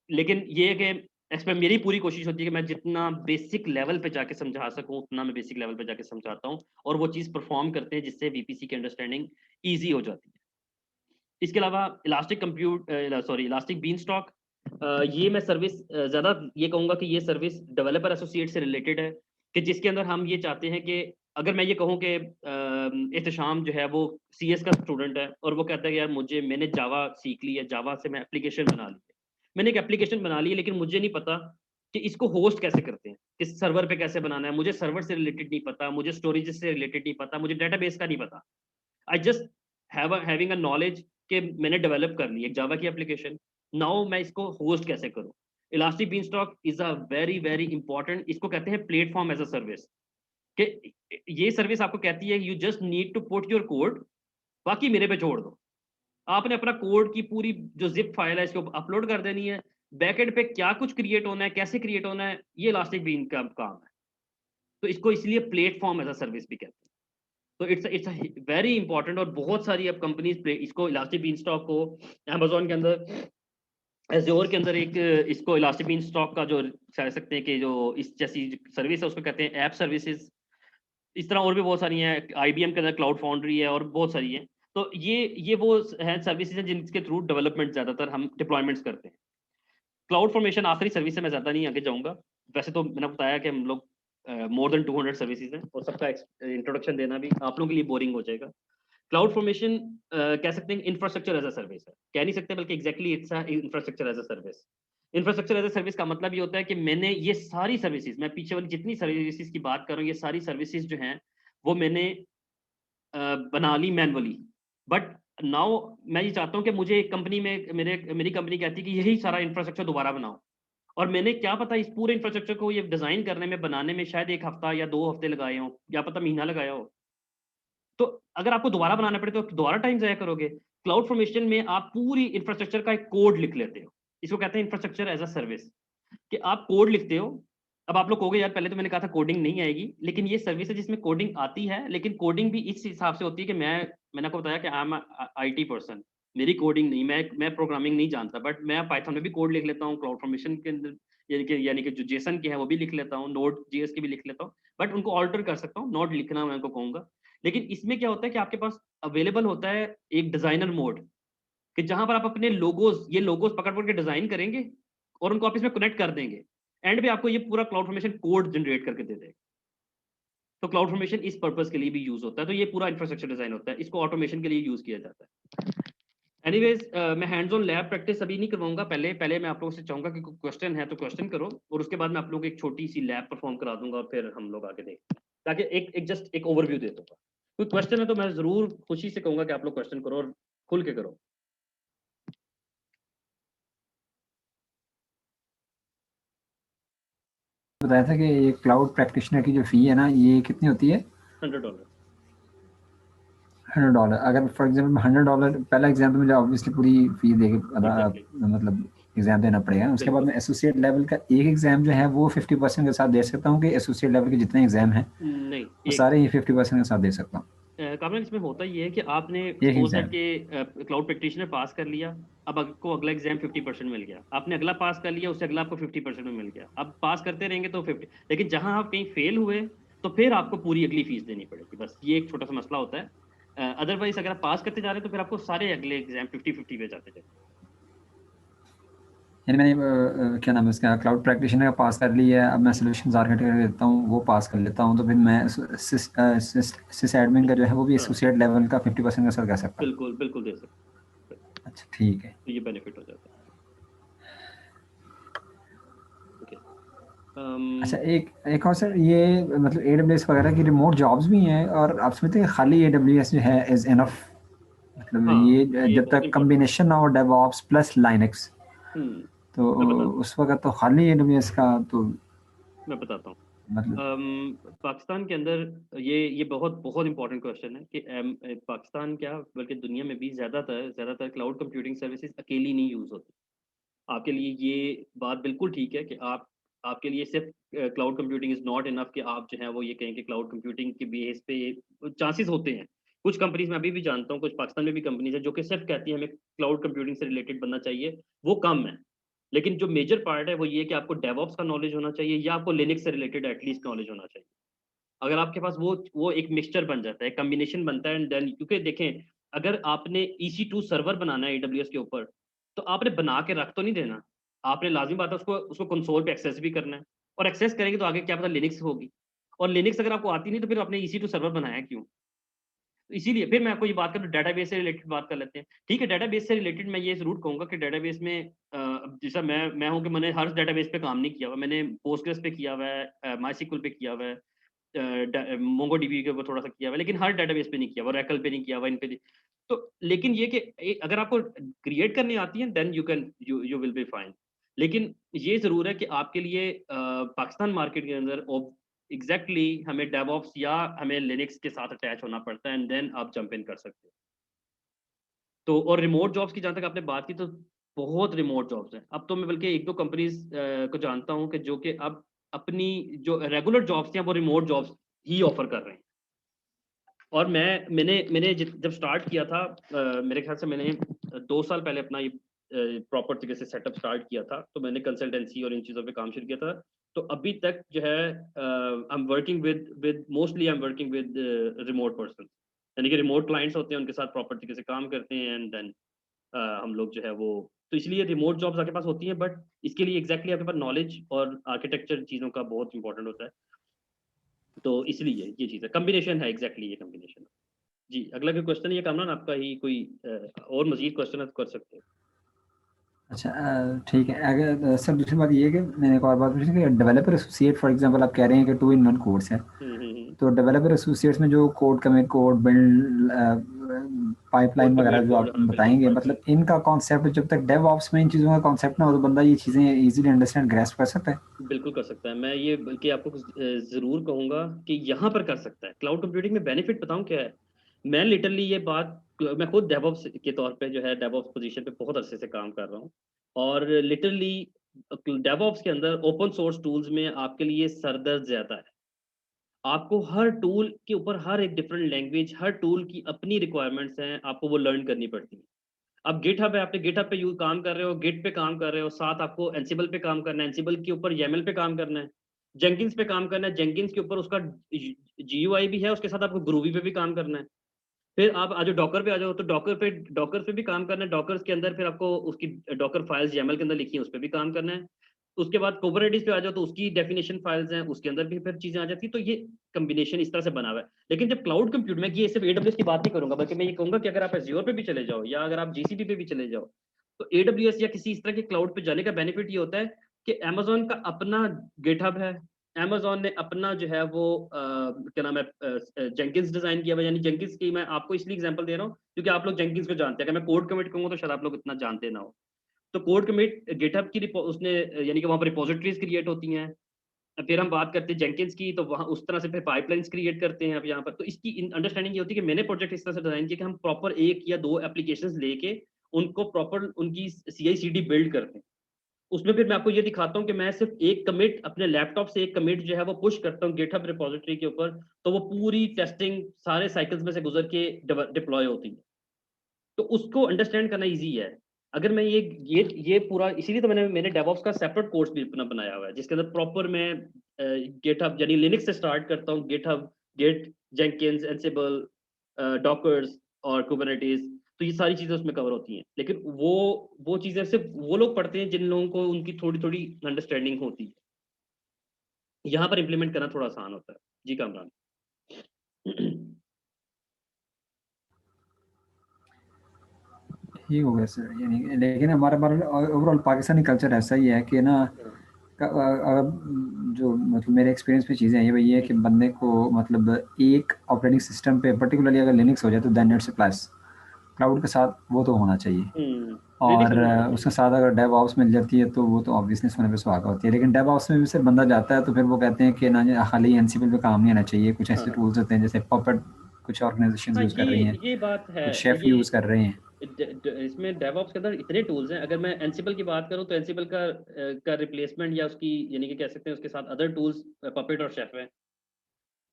लेकिन ये है कि इस पर मेरी पूरी कोशिश होती है कि मैं जितना बेसिक लेवल पे जाके समझा सकूं उतना मैं बेसिक लेवल पे जाके समझाता हूं, और वो चीज़ परफॉर्म करते हैं जिससे VPC की अंडरस्टैंडिंग ईजी हो जाती है। इसके अलावा इलास्टिक बीन स्टॉक, ये मैं सर्विस ज़्यादा ये कहूँगा कि ये सर्विस डेवलपर एसोसिएट से रिलेटेड है, कि जिसके अंदर हम ये चाहते हैं कि अगर मैं ये कहूँ कि एहतशाम जो है वो CS का स्टूडेंट है, और वो कहता है कि यार मैंने जावा सीख ली है, जावा से मैं एप्लीकेशन बना ली है, मैंने एक एप्लीकेशन बना ली है, लेकिन मुझे नहीं पता कि इसको होस्ट कैसे करते हैं, किस सर्वर पे कैसे बनाना है, मुझे सर्वर से रिलेटेड नहीं पता, मुझे स्टोरेज से रिलेटेड नहीं पता, मुझे डेटाबेस का नहीं पता। I just having a knowledge कि मैंने डेवलप कर ली एक जावा की एप्लीकेशन, नाउ मैं इसको होस्ट कैसे करूं। Elastic beanstalk is a very very important, इसको कहते हैं प्लेटफॉर्म एज अ सर्विस, कि ये सर्विस आपको कहती है you just need to put your code, बाकी मेरे पे छोड़ दो। आपने अपना कोड की पूरी जो जिप फाइल है इसको अपलोड कर देनी है, बैकएंड पे क्या कुछ क्रिएट होना है, कैसे क्रिएट होना है, ये इलास्टिक बीन का काम है। तो इसको इसलिए प्लेटफॉर्म एज अ सर्विस भी कहते हैं। तो इट्स वेरी इंपॉर्टेंट, और बहुत सारी अब कंपनीज इसको इलास्टिक बीन स्टॉक को अमेजोन के अंदर, एज्योर के अंदर एक इसको इलास्टिक बीन स्टॉक का जो कह सकते हैं कि जो इस जैसी सर्विस है उसको कहते हैं ऐप सर्विसेज। इस तरह और भी बहुत सारी हैं, IBM के अंदर क्लाउड फाउंड्री है और बहुत सारी हैं। तो ये वो हैं सर्विसेज हैं जिनके थ्रू डेवलपमेंट ज़्यादातर हम डिप्लॉयमेंट्स करते हैं। क्लाउड फॉर्मेशन आखिरी सर्विस से मैं ज़्यादा नहीं आगे जाऊँगा। वैसे तो मैंने बताया कि हम लोग मोर देन 200 सर्विसेज हैं, और सबका इंट्रोडक्शन देना भी आप लोगों के लिए बोरिंग हो जाएगा। क्लाउड फॉर्मेशन कह सकते हैं इंफ्रास्ट्रक्चर एज अ सर्विस है, कह नहीं सकते, बल्कि exactly it's infrastructure as a service. Infrastructure as a service का मतलब ये होता है कि मैंने ये सारी सर्विसेज, मैं पीछे वाली जितनी सर्विसेज की बात कर रहा हूँ, ये सारी सर्विसेज जो हैं वो मैंने बना ली मैनुअली। बट नाउ मैं ये चाहता हूँ कि मुझे एक कंपनी में मेरी कंपनी कहती है कि यही सारा इंफ्रास्ट्रक्चर दोबारा बनाओ, और मैंने क्या पता इस पूरे इंफ्रास्ट्रक्चर को ये डिजाइन करने में, बनाने में शायद 1 हफ्ता या 2 हफ्ते लगाए हो, या पता महीना लगाया हो। तो अगर आपको दोबारा बनाना पड़े तो दोबारा टाइम ज़ाया करोगे। क्लाउड फॉर्मेशन में आप पूरी इंफ्रास्ट्रक्चर का एक कोड लिख लेते हो, इसको कहते हैं इंफ्रास्ट्रक्चर एज अ सर्विस, कि आप कोड लिखते हो। अब आप लोग कहोगे यार पहले तो मैंने कहा था कोडिंग नहीं आएगी, लेकिन ये सर्विस है जिसमें कोडिंग आती है, लेकिन कोडिंग भी इस हिसाब से होती है कि मैंने आपको बताया कि आई एम IT पर्सन, मेरी कोडिंग नहीं, मैं प्रोग्रामिंग नहीं जानता, बट मैं पाइथन में भी कोड लिख लेता हूँ, क्लाउड फॉर्मेशन के अंदर यानी कि जो जेसन के है वो भी लिख लेता हूँ, नोड JS की भी लिख लेता हूँ, बट उनको ऑल्टर कर सकता हूँ, नोट लिखना मैं उनको कहूँगा। लेकिन इसमें क्या होता है कि आपके पास अवेलेबल होता है एक डिजाइनर मोड, कि जहां पर आप अपने लोगोज, ये लोगोज पकड़ पकड़ के डिजाइन करेंगे और उनको आप इसमें कनेक्ट कर देंगे, एंड पे आपको ये पूरा क्लाउड फॉर्मेशन कोड जनरेट करके दे देगा। तो क्लाउड फॉर्मेशन इस पर्पस के लिए भी यूज होता है। तो ये पूरा इंफ्रास्ट्रक्चर डिजाइन होता है, इसको ऑटोमेशन के लिए यूज किया जाता है। एनीवेज मैं हैंड्स ऑन लैब प्रैक्टिस अभी नहीं करवाऊंगा, पहले मैं आप लोगों से चाहूंगा कि कोई क्वेश्चन है तो क्वेश्चन करो, और उसके बाद मैं आप लोगों को एक छोटी सी लैब परफॉर्म करा दूंगा और फिर हम लोग आगे देखते हैं, ताकि एक जस्ट एक ओवरव्यू दे दूंगा। कोई क्वेश्चन है तो मैं जरूर खुशी से कहूंगा कि आप लोग क्वेश्चन करो और खुल के करो। बताया था कि ये क्लाउड प्रैक्टिशनर की जो फ़ी है ना, ये कितनी होती है? $100। $100। अगर फॉर एग्जांपल $100 पहला एग्ज़ाम तो मुझे ऑब्वियसली पूरी फ़ी दे के एग्जैक्टली। मतलब एग्ज़ाम देना पड़ेगा। उसके बाद बिल्कुल। मैं एसोसिएट लेवल का एक एग्ज़ाम जो है वो 50% के साथ दे सकता हूँ, कि एसोसिएट लेवल के जितने एग्ज़ाम हैं नहीं, वो एक सारे ही 50% के साथ दे सकता हूँ? कामरान, इसमें होता ये है कि आपने एक सपोज दैट एग्ज़ाम। के क्लाउड प्रैक्टिशनर पास कर लिया, अब आपको अगला एग्जाम 50% मिल गया, आपने अगला पास कर लिया, उससे अगला आपको 50% में मिल गया, अब पास करते रहेंगे तो 50, लेकिन जहां आप कहीं फेल हुए तो फिर आपको पूरी अगली फीस देनी पड़ेगी। बस ये एक छोटा सा मसला होता है, अदरवाइज अगर आप पास करते जा रहे हैं तो फिर आपको सारे अगले एग्जाम 50-50 पे जाते जाएंगे। यानी मैंने क्या नाम है इसका, क्लाउड प्रैक्टिशनर का पास कर लिया है, अब मैं सोल्यूशंस आर्किटेक्ट कर देता हूँ, वो पास कर लेता हूँ, तो फिर मैं सिस एडमिन का जो है वो भी हाँ, एसोसिएट लेवल का 50% के साथ कर सकता हूँ? बिल्कुल बिल्कुल दे सकते हैं। अच्छा ठीक है। तो ये बेनिफिट हो जाता है। ओके। अच्छा एक एक और सर, ये मतलब AWS वगैरह की रिमोट जॉब्स भी हैं, और आप समझते हैं कि खाली AWS जो है इज़ इनफ? मतलब हाँ, ये ये जब बहुत तक इंपॉर्टेंट। कॉम्बिनेशन ना हो डेवऑप्स प्लस लाइनक्स, तो मैं बताता हूँ। उस वक्त तो खाली AWS का तो मैं बताता हूँ। मतलब। पाकिस्तान के अंदर ये बहुत बहुत इंपॉर्टेंट क्वेश्चन है कि पाकिस्तान क्या बल्कि दुनिया में भी ज़्यादातर क्लाउड कंप्यूटिंग सर्विसेज अकेली नहीं यूज़ होती। आपके लिए ये बात बिल्कुल ठीक है कि आपके लिए सिर्फ cloud computing is not enough कि आप जो है वो ये कहें कि क्लाउड कंप्यूटिंग के बेस पे चांसेस होते हैं। कुछ कंपनीज मैं अभी भी जानता हूँ, कुछ पाकिस्तान में भी कंपनीज है जो कि सिर्फ कहती है हमें क्लाउड कंप्यूटिंग से रिलेटेड बनना चाहिए, वो कम है। लेकिन जो मेजर पार्ट है वो ये है कि आपको डेवऑप्स का नॉलेज होना चाहिए या आपको लिनक्स से रिलेटेड एटलीस्ट नॉलेज होना चाहिए। अगर आपके पास वो एक मिक्सचर बन जाता है, कॉम्बिनेशन बनता है, एंड देन क्योंकि देखें, अगर आपने EC2 सर्वर बनाना है AWS के ऊपर, तो आपने बना के रख तो नहीं देना। आपने लाज़िमी बात है उसको उसको कंसोल पे एक्सेस भी करना है, और एक्सेस करेंगे तो आगे क्या पता लिनक्स होगी, और लिनक्स अगर आपको आती नहीं तो फिर आपने EC2 सर्वर बनाया क्यों? तो इसीलिए फिर मैं आपको ये बात करूँ, डेटाबेस से रिलेटेड बात कर लेते हैं। ठीक है, डेटाबेस से रिलेटेड मैं ये ज़रूर कहूँगा कि डेटाबेस में जैसा मैं हूँ कि मैंने हर डेटाबेस पे काम नहीं किया हुआ। मैंने पोस्टग्रेस पे किया हुआ है, मायसीक्वल पे किया हुआ है, मोंगोडीबी के ऊपर थोड़ा-सा किया हुआ है, लेकिन हर डेटाबेस पे नहीं किया हुआ, ओरेकल पे नहीं किया हुआ, इन पे नहीं। तो लेकिन ये कि अगर आपको क्रिएट करनी आती है then you will be fine. लेकिन ये ज़रूर है कि आपके लिए पाकिस्तान मार्केट के अंदर एग्ज़ैक्टली हमें डेवऑप्स या हमें लिनक्स के साथ अटैच होना पड़ता है, एंड देन आप जंप इन कर सकते हो। तो और रिमोट जॉब्स की जहाँ तक आपने बात की, तो बहुत रिमोट जॉब्स हैं। अब तो मैं बल्कि 1-2 कंपनीज़ को जानता हूँ कि जो कि अब अपनी जो रेगुलर जॉब्स थी, वो रिमोट जॉब्स ही ऑफ़र कर रहे हैं। और मैंने जब स्टार्ट किया था, मेरे ख्याल से मैंने 2 साल पहले अपना ये प्रॉपर तरीके से सेटअप स्टार्ट किया था, तो मैंने कंसल्टेंसी और इन चीज़ों पे काम शुरू किया था। तो अभी तक जो है आई am working with mostly I am working with remote person, यानी कि रिमोट क्लाइंट्स होते हैं, उनके साथ प्रॉपर तरीके से काम करते हैं, एंड देन हम लोग जो है वो, तो इसलिए रिमोट जॉब्स आपके पास होती हैं, बट इसके लिए एग्ज़ैक्टली आपके पास नॉलेज और आर्किटेक्चर चीज़ों का बहुत इंपॉर्टेंट होता है। तो इसलिए ये चीज़ है, कॉम्बिनेशन है, एग्ज़ैक्टली ये कॉम्बिनेशन है। जी, अगला कोई क्वेश्चन है या कामरान आपका ही कोई और मज़ीद क्वेश्चन है तो कर सकते हो। अच्छा ठीक है। अगर सर दूसरी बात ये है कि मैंने एक और बात पूछी कि डेवलपर एसोसिएट फॉर एग्जांपल आप कह रहे हैं कि 2 in 1 कोर्स है, हुँ। तो डेवलपर एसोसिएट्स में जो code commit, code build, code pipeline वगैरह कमिट जो कोड, आप हाँ, बिल्कुल बताएंगे, मतलब पाइपलाइन। इनका कॉन्सेप्ट जब तक डेव ऑप्स में इन चीज़ों का कॉन्सेप्ट ना हो तो बंदा ये चीज़ें इजीली अंडरस्टैंड ग्रैस्प कर सकता है? बिल्कुल कर सकता है। मैं ये बल्कि आपको ज़रूर कहूँगा कि यहाँ पर कर सकता है। क्लाउड कंप्यूटिंग में बेनिफिट बताऊँ क्या है? मैं लिटरली ये बात मैं खुद डेवऑप्स के तौर पे जो है डेवऑप्स पोज़ीशन पे बहुत अरसे से काम कर रहा हूँ, और लिटरली डेवऑप्स के अंदर ओपन सोर्स टूल्स में आपके लिए सरदर्द ज़्यादा है। आपको हर टूल के ऊपर हर एक डिफरेंट लैंग्वेज, हर टूल की अपनी रिक्वायरमेंट्स हैं, आपको वो लर्न करनी पड़ती हैं। अब गिटहब है, आपने गिटहब पे यू काम कर रहे हो, गिट पे काम कर रहे हो, साथ आपको एंसिबल पे काम करना है, एंसिबल के ऊपर YAML पे काम करना है, जेंकिन्स पे काम करना है, जेंकिन्स के ऊपर उसका GUI भी है, उसके साथ आपको ग्रूवी पे भी काम करना है। फिर आप आ जाओ डॉकर पे आ जाओ, तो डॉकर पे भी काम करना है, डॉकर्स के अंदर फिर आपको उसकी डॉकर फाइल्स YAML के अंदर लिखी है, उस पे भी काम करना है। उसके बाद कुबरनेटिस पे आ जाओ तो उसकी डेफिनेशन फाइल्स हैं, उसके अंदर भी फिर चीज़ें आ जाती हैं, तो ये कॉम्बिनेशन इस तरह से बना हुआ है। लेकिन जब क्लाउड कंप्यूट में, ये सिर्फ एडब्ल्यूएस की बात नहीं करूँगा, बल्कि मैं ये कहूँगा कि अगर आप एज़्योर पे भी चले जाओ या अगर आप जीसीपी पे भी चले जाओ, तो एडब्ल्यूएस या किसी इस तरह के क्लाउड पे जाने का बेनिफिट ये होता है कि अमेज़न का अपना गिटहब है, अमेज़न ने अपना जो है वो क्या नाम है जेंकिंस डिज़ाइन किया हुआ है, यानी जेंकिंस की मैं आपको इसलिए एग्ज़ाम्पल दे रहा हूँ, क्योंकि आप लोग जेंकिंस को जानते हैं। अगर मैं कोड कमिट कहूँगा तो शायद आप लोग इतना जानते ना हो। तो कोड कमिट गिटहब की उसने यानी कि वहाँ पर रिपोजिटरीज क्रिएट होती हैं। फिर हम बात करते हैं जेंकिन्स की, तो वहाँ उस तरह से फिर पाइपलाइंस क्रिएट करते हैं अब यहाँ पर। तो इसकी अंडरस्टैंडिंग ये होती है कि मैंने प्रोजेक्ट इस तरह से डिजाइन किया कि हम प्रॉपर 1 या 2 एप्लीकेशंस लेके उनको प्रॉपर उनकी सीआई/सीडी बिल्ड करते हैं। उसमें फिर मैं आपको ये दिखाता हूँ कि मैं सिर्फ एक कमिट अपने लैपटॉप से एक कमिट जो है वो पुश करता हूँ गिटहब रिपोजिटरी के ऊपर, तो वो पूरी टेस्टिंग सारे साइकिल्स में से गुजर के डिप्लॉय होती है। तो उसको अंडरस्टैंड करना ईज़ी है। अगर मैं ये पूरा, इसीलिए तो मैंने डेवऑप्स का सेपरेट कोर्स भी अपना बनाया हुआ है, जिसके अंदर प्रॉपर मैं गिटहब यानी लिनक्स से स्टार्ट करता हूँ, GitHub, Git, Jenkins, Ansible, Dockers और कुबरनेटिस, तो ये सारी चीज़ें उसमें कवर होती हैं। लेकिन वो चीज़ें सिर्फ वो लोग पढ़ते हैं जिन लोगों को उनकी थोड़ी-थोड़ी अंडरस्टैंडिंग होती है। यहाँ पर इम्प्लीमेंट करना थोड़ा आसान होता है। जी, कामरान। ठीक हो गया सर, यानी लेकिन हमारा ओवरऑल पाकिस्तानी कल्चर ऐसा ही है कि ना जो मतलब मेरे एक्सपीरियंस में चीज़ें हैं ये है कि बंदे को मतलब एक ऑपरेटिंग सिस्टम पे पर्टिकुलरली अगर लिनक्स हो जाए तो दैन इट्स प्लस, क्लाउड के साथ वो तो होना चाहिए। लिनक्स और में होना उसके चाहिए। साथ अगर डेव ऑप्स मिल जाती है तो वो तो ऑब्वियसली होने पे सुहागा होती है। लेकिन डेव ऑप्स में भी सिर्फ बंदा जाता है तो फिर वो कहते हैं कि ना खाली एनसीपी पे काम नहीं आना चाहिए, कुछ हाँ, ऐसे हाँ। टूल्स होते हैं जैसे पपेट कुछ ऑर्गेनाइजेशन हाँ, यूज़ कर रही हैं, ये बात है। कुछ शेफ ये यूज़ कर रहे हैं। इसमें डेवऑप्स के अंदर इतने टूल्स हैं। अगर मैं एंसिबल की बात करूँ तो एंसिबल का रिप्लेसमेंट या उसकी यानी कि कह सकते हैं उसके साथ अदर टूल्स पपेट और शेफ है।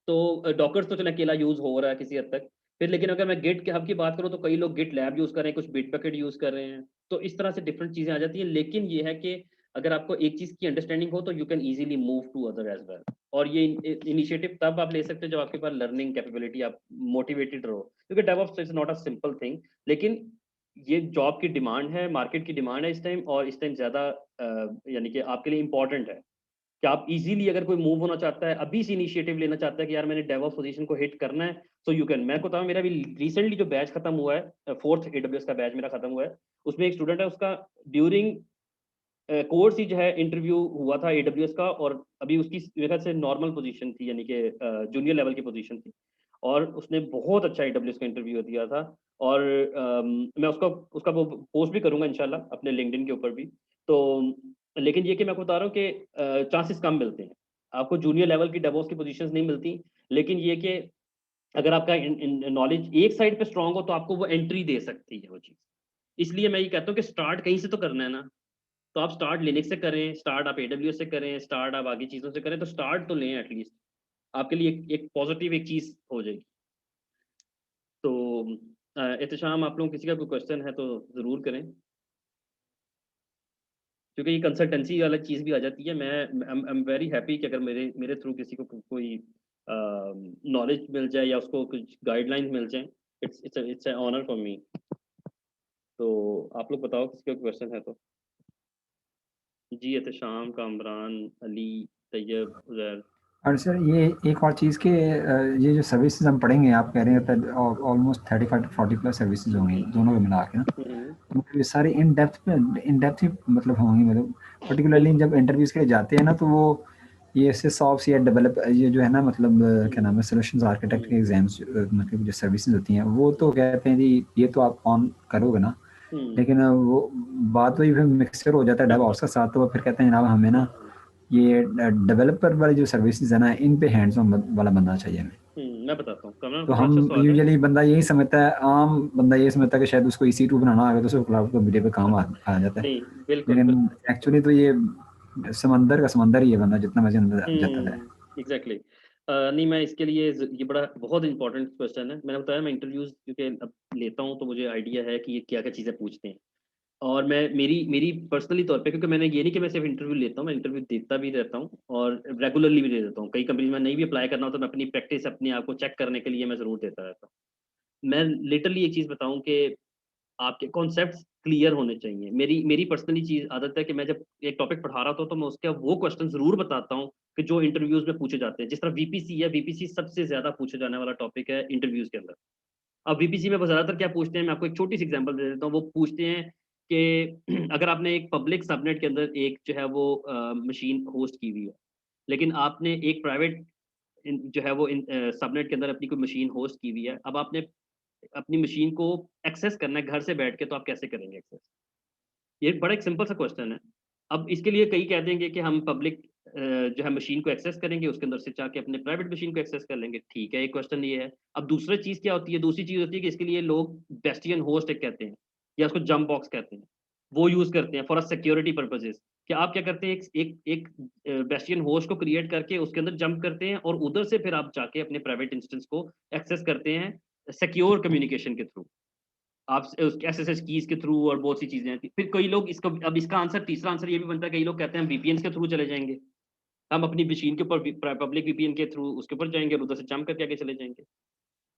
तो डॉकर्स तो चलो अकेला यूज़ हो रहा है किसी हद तक। फिर लेकिन अगर मैं गिट के हब की बात करूँ तो कई लोग गिट लैब यूज़ कर रहे हैं, कुछ बिटबकेट यूज़ कर रहे हैं। तो इस तरह से डिफरेंट चीज़ें आ जाती हैं। लेकिन ये है कि अगर आपको एक चीज़ की अंडरस्टैंडिंग हो तो you can easily move to other as well. और ये इनिशिएटिव तब आप ले सकते हो जब आपके पास लर्निंग कैपेबिलिटी, आप मोटिवेटेड रहो। क्योंकि DevOps is not a simple thing, लेकिन ये जॉब की डिमांड है, मार्केट की डिमांड है इस टाइम, और इस टाइम ज़्यादा यानी कि आपके लिए इम्पोर्टेंट है। कि आप इजीली अगर कोई मूव होना चाहता है, अभी से इनिशिएटिव लेना चाहता है कि यार मैंने डेवऑप्स पोजीशन को हिट करना है, सो यू कैन। मैं को बताऊँ, मेरा भी रिसेंटली जो बैच खत्म हुआ है, 4th एडब्ल्यूएस का बैच मेरा खत्म हुआ है, उसमें एक स्टूडेंट है, उसका ड्यूरिंग कोर्स ही जो है इंटरव्यू हुआ था एडब्ल्यूएस का, और अभी उसकी मेरे ख्याल से नॉर्मल पोजीशन थी, यानी कि जूनियर लेवल की पोजीशन थी, और उसने बहुत अच्छा एडब्ल्यूएस का इंटरव्यू दिया था। और मैं उसका उसका वो पोस्ट भी करूंगा इंशाल्लाह अपने लिंक्डइन के ऊपर भी। तो लेकिन ये कि मैं आपको बता रहा हूँ कि चांसेस कम मिलते हैं, आपको जूनियर लेवल की डेवॉप्स की पोजीशंस नहीं मिलती। लेकिन ये कि अगर आपका नॉलेज एक साइड पे स्ट्रांग हो तो आपको वो एंट्री दे सकती है वो चीज़। इसलिए मैं ये कहता हूँ कि स्टार्ट कहीं से तो करना है ना। तो आप स्टार्ट लिनक्स से करें, स्टार्ट आप एडब्ल्यूएस से करें, स्टार्ट आप आगे चीज़ों से करें, तो स्टार्ट तो लें एटलीस्ट। आपके लिए एक पॉजिटिव एक चीज़ हो जाएगी। तो एहतशाम, आप लोगों किसी का कोई क्वेश्चन है तो ज़रूर करें, क्योंकि ये कंसल्टेंसी वाला चीज़ भी आ जाती है। मैं आई एम वेरी हैप्पी कि अगर मेरे मेरे थ्रू किसी को कोई नॉलेज मिल जाए या उसको कुछ गाइडलाइंस मिल जाएँ, it's a honour for me. तो आप लोग बताओ किसी का क्वेश्चन है तो? जी, एहतशाम, कामरान, अली, तैयब, उज़ैर। और सर ये एक और चीज़ कि ये जो सर्विसेज हम पढ़ेंगे, आप कह रहे हैं ऑलमोस्ट 35 to 40 प्लस सर्विसेज होंगी दोनों को मिला के ना, हुँ, तो मतलब ये सारे इन डेप्थ ही मतलब होंगी, मतलब पर्टिकुलरली बिल्कुल। जब इंटरव्यूज़ के लिए जाते हैं ना तो वो ये SysOps या डेवलप ये जो है ना मतलब क्या नाम है सॉल्यूशंस आर्किटेक्ट के हुँ, एग्जाम्स मतलब जो सर्विसेज होती हैं वो तो कहते हैं जी ये तो आप ऑन करोगे ना, हुँ, लेकिन वो बात वही फिर मिक्सचर हो जाता है डेवऑप्स का साथ, तो वो फिर कहते हैं जनाब हमें ना हुँ। ये डेवलपर वाली जो सर्विसेज है ना इन पे हैंड्स ऑन वाला बंदा चाहिए हमें। मैं बताता हूँ, कमरा तो बड़ा हम अच्छा सवाल है। यूजुअली बंदा यही समझता है, आम बंदा ये समझता है कि शायद उसको EC2 बनाना आ गया तो उसको क्लाउड कंप्यूटर पे काम आ जाता है, नहीं, बिल्कुल, लेकिन बिल्कुल, बिल्कुल। एक्चुअली तो ये समंदर का समंदर ही है बंदा, जितना मर्जी अंदर जाता है। एग्ज़ैक्टली। नहीं, मैं इसके लिए ये बड़ा बहुत इम्पोर्टेंट क्वेश्चन है। मैंने बताया मैं इंटरव्यूज़ क्योंकि अब लेता हूँ तो मुझे आइडिया है कि ये क्या-क्या चीज़ें पूछते हैं। और मैं मेरी मेरी पर्सनली तौर पे, क्योंकि मैंने ये नहीं कि मैं सिर्फ इंटरव्यू लेता हूँ, मैं इंटरव्यू देता भी रहता हूँ और रेगुलरली भी दे देता हूँ। कई कंपनीज़ में नहीं भी अप्लाई करना हो तो मैं अपनी प्रैक्टिस अपने आप को चेक करने के लिए मैं ज़रूर देता रहता हूँ। मैं लिटरली एक चीज़ बताऊँ कि आपके कॉन्सेप्ट्स क्लियर होने चाहिए। मेरी पर्सनली चीज़ आदत है कि मैं जब एक टॉपिक पढ़ा रहा होता हूँ तो मैं उसका वो क्वेश्चन ज़रूर बताता हूँ कि जो इंटरव्यूज़ में पूछे जाते हैं। जिस तरह वीपीसी है, वीपीसी सबसे ज़्यादा पूछे जाने वाला टॉपिक है इंटरव्यूज़ के अंदर। अब वीपीसी में वो ज़्यादातर क्या पूछते हैं, मैं आपको एक छोटी-सी एग्ज़ाम्पल दे देता हूँ। वो पूछते हैं कि अगर आपने एक पब्लिक सबनेट के अंदर एक जो है वो मशीन होस्ट की हुई है, लेकिन आपने एक प्राइवेट जो है वो सबनेट के अंदर अपनी कोई मशीन होस्ट की हुई है। अब आपने अपनी मशीन को एक्सेस करना है घर से बैठ के, तो आप कैसे करेंगे एक्सेस? ये बड़ा एक सिंपल सा क्वेश्चन है। अब इसके लिए कई कह देंगे कि हम पब्लिक जो है मशीन को एक्सेस करेंगे, उसके अंदर से जाके अपने प्राइवेट मशीन को एक्सेस कर लेंगे। ठीक है, एक क्वेश्चन ये है। अब दूसरी चीज़ क्या होती है? दूसरी चीज़ होती है कि इसके लिए लोग बेस्टियन होस्ट एक कहते हैं या उसको जंप बॉक्स कहते हैं। वो यूज़ करते हैं फॉर अ सिक्योरिटी पर्पसेज़ कि आप क्या करते हैं, एक एक बेस्टियन होस्ट को क्रिएट करके उसके अंदर जंप करते हैं और उधर से फिर आप जाके अपने प्राइवेट इंस्टेंस को एक्सेस करते हैं सिक्योर कम्युनिकेशन के थ्रू। आप उस एसएसएच कीज़ के थ्रू और बहुत सी चीज़ें हैं। फिर कई लोग इसका अब इसका आंसर तीसरा आंसर ये भी बनता है, कई लोग कहते हैं हम वीपीएन्स के थ्रू चले जाएँगे। हम अपनी मशीन के ऊपर पब्लिक वीपीएन के थ्रू उसके ऊपर जाएँगे और उधर से जंप करके आगे चले जाएँगे।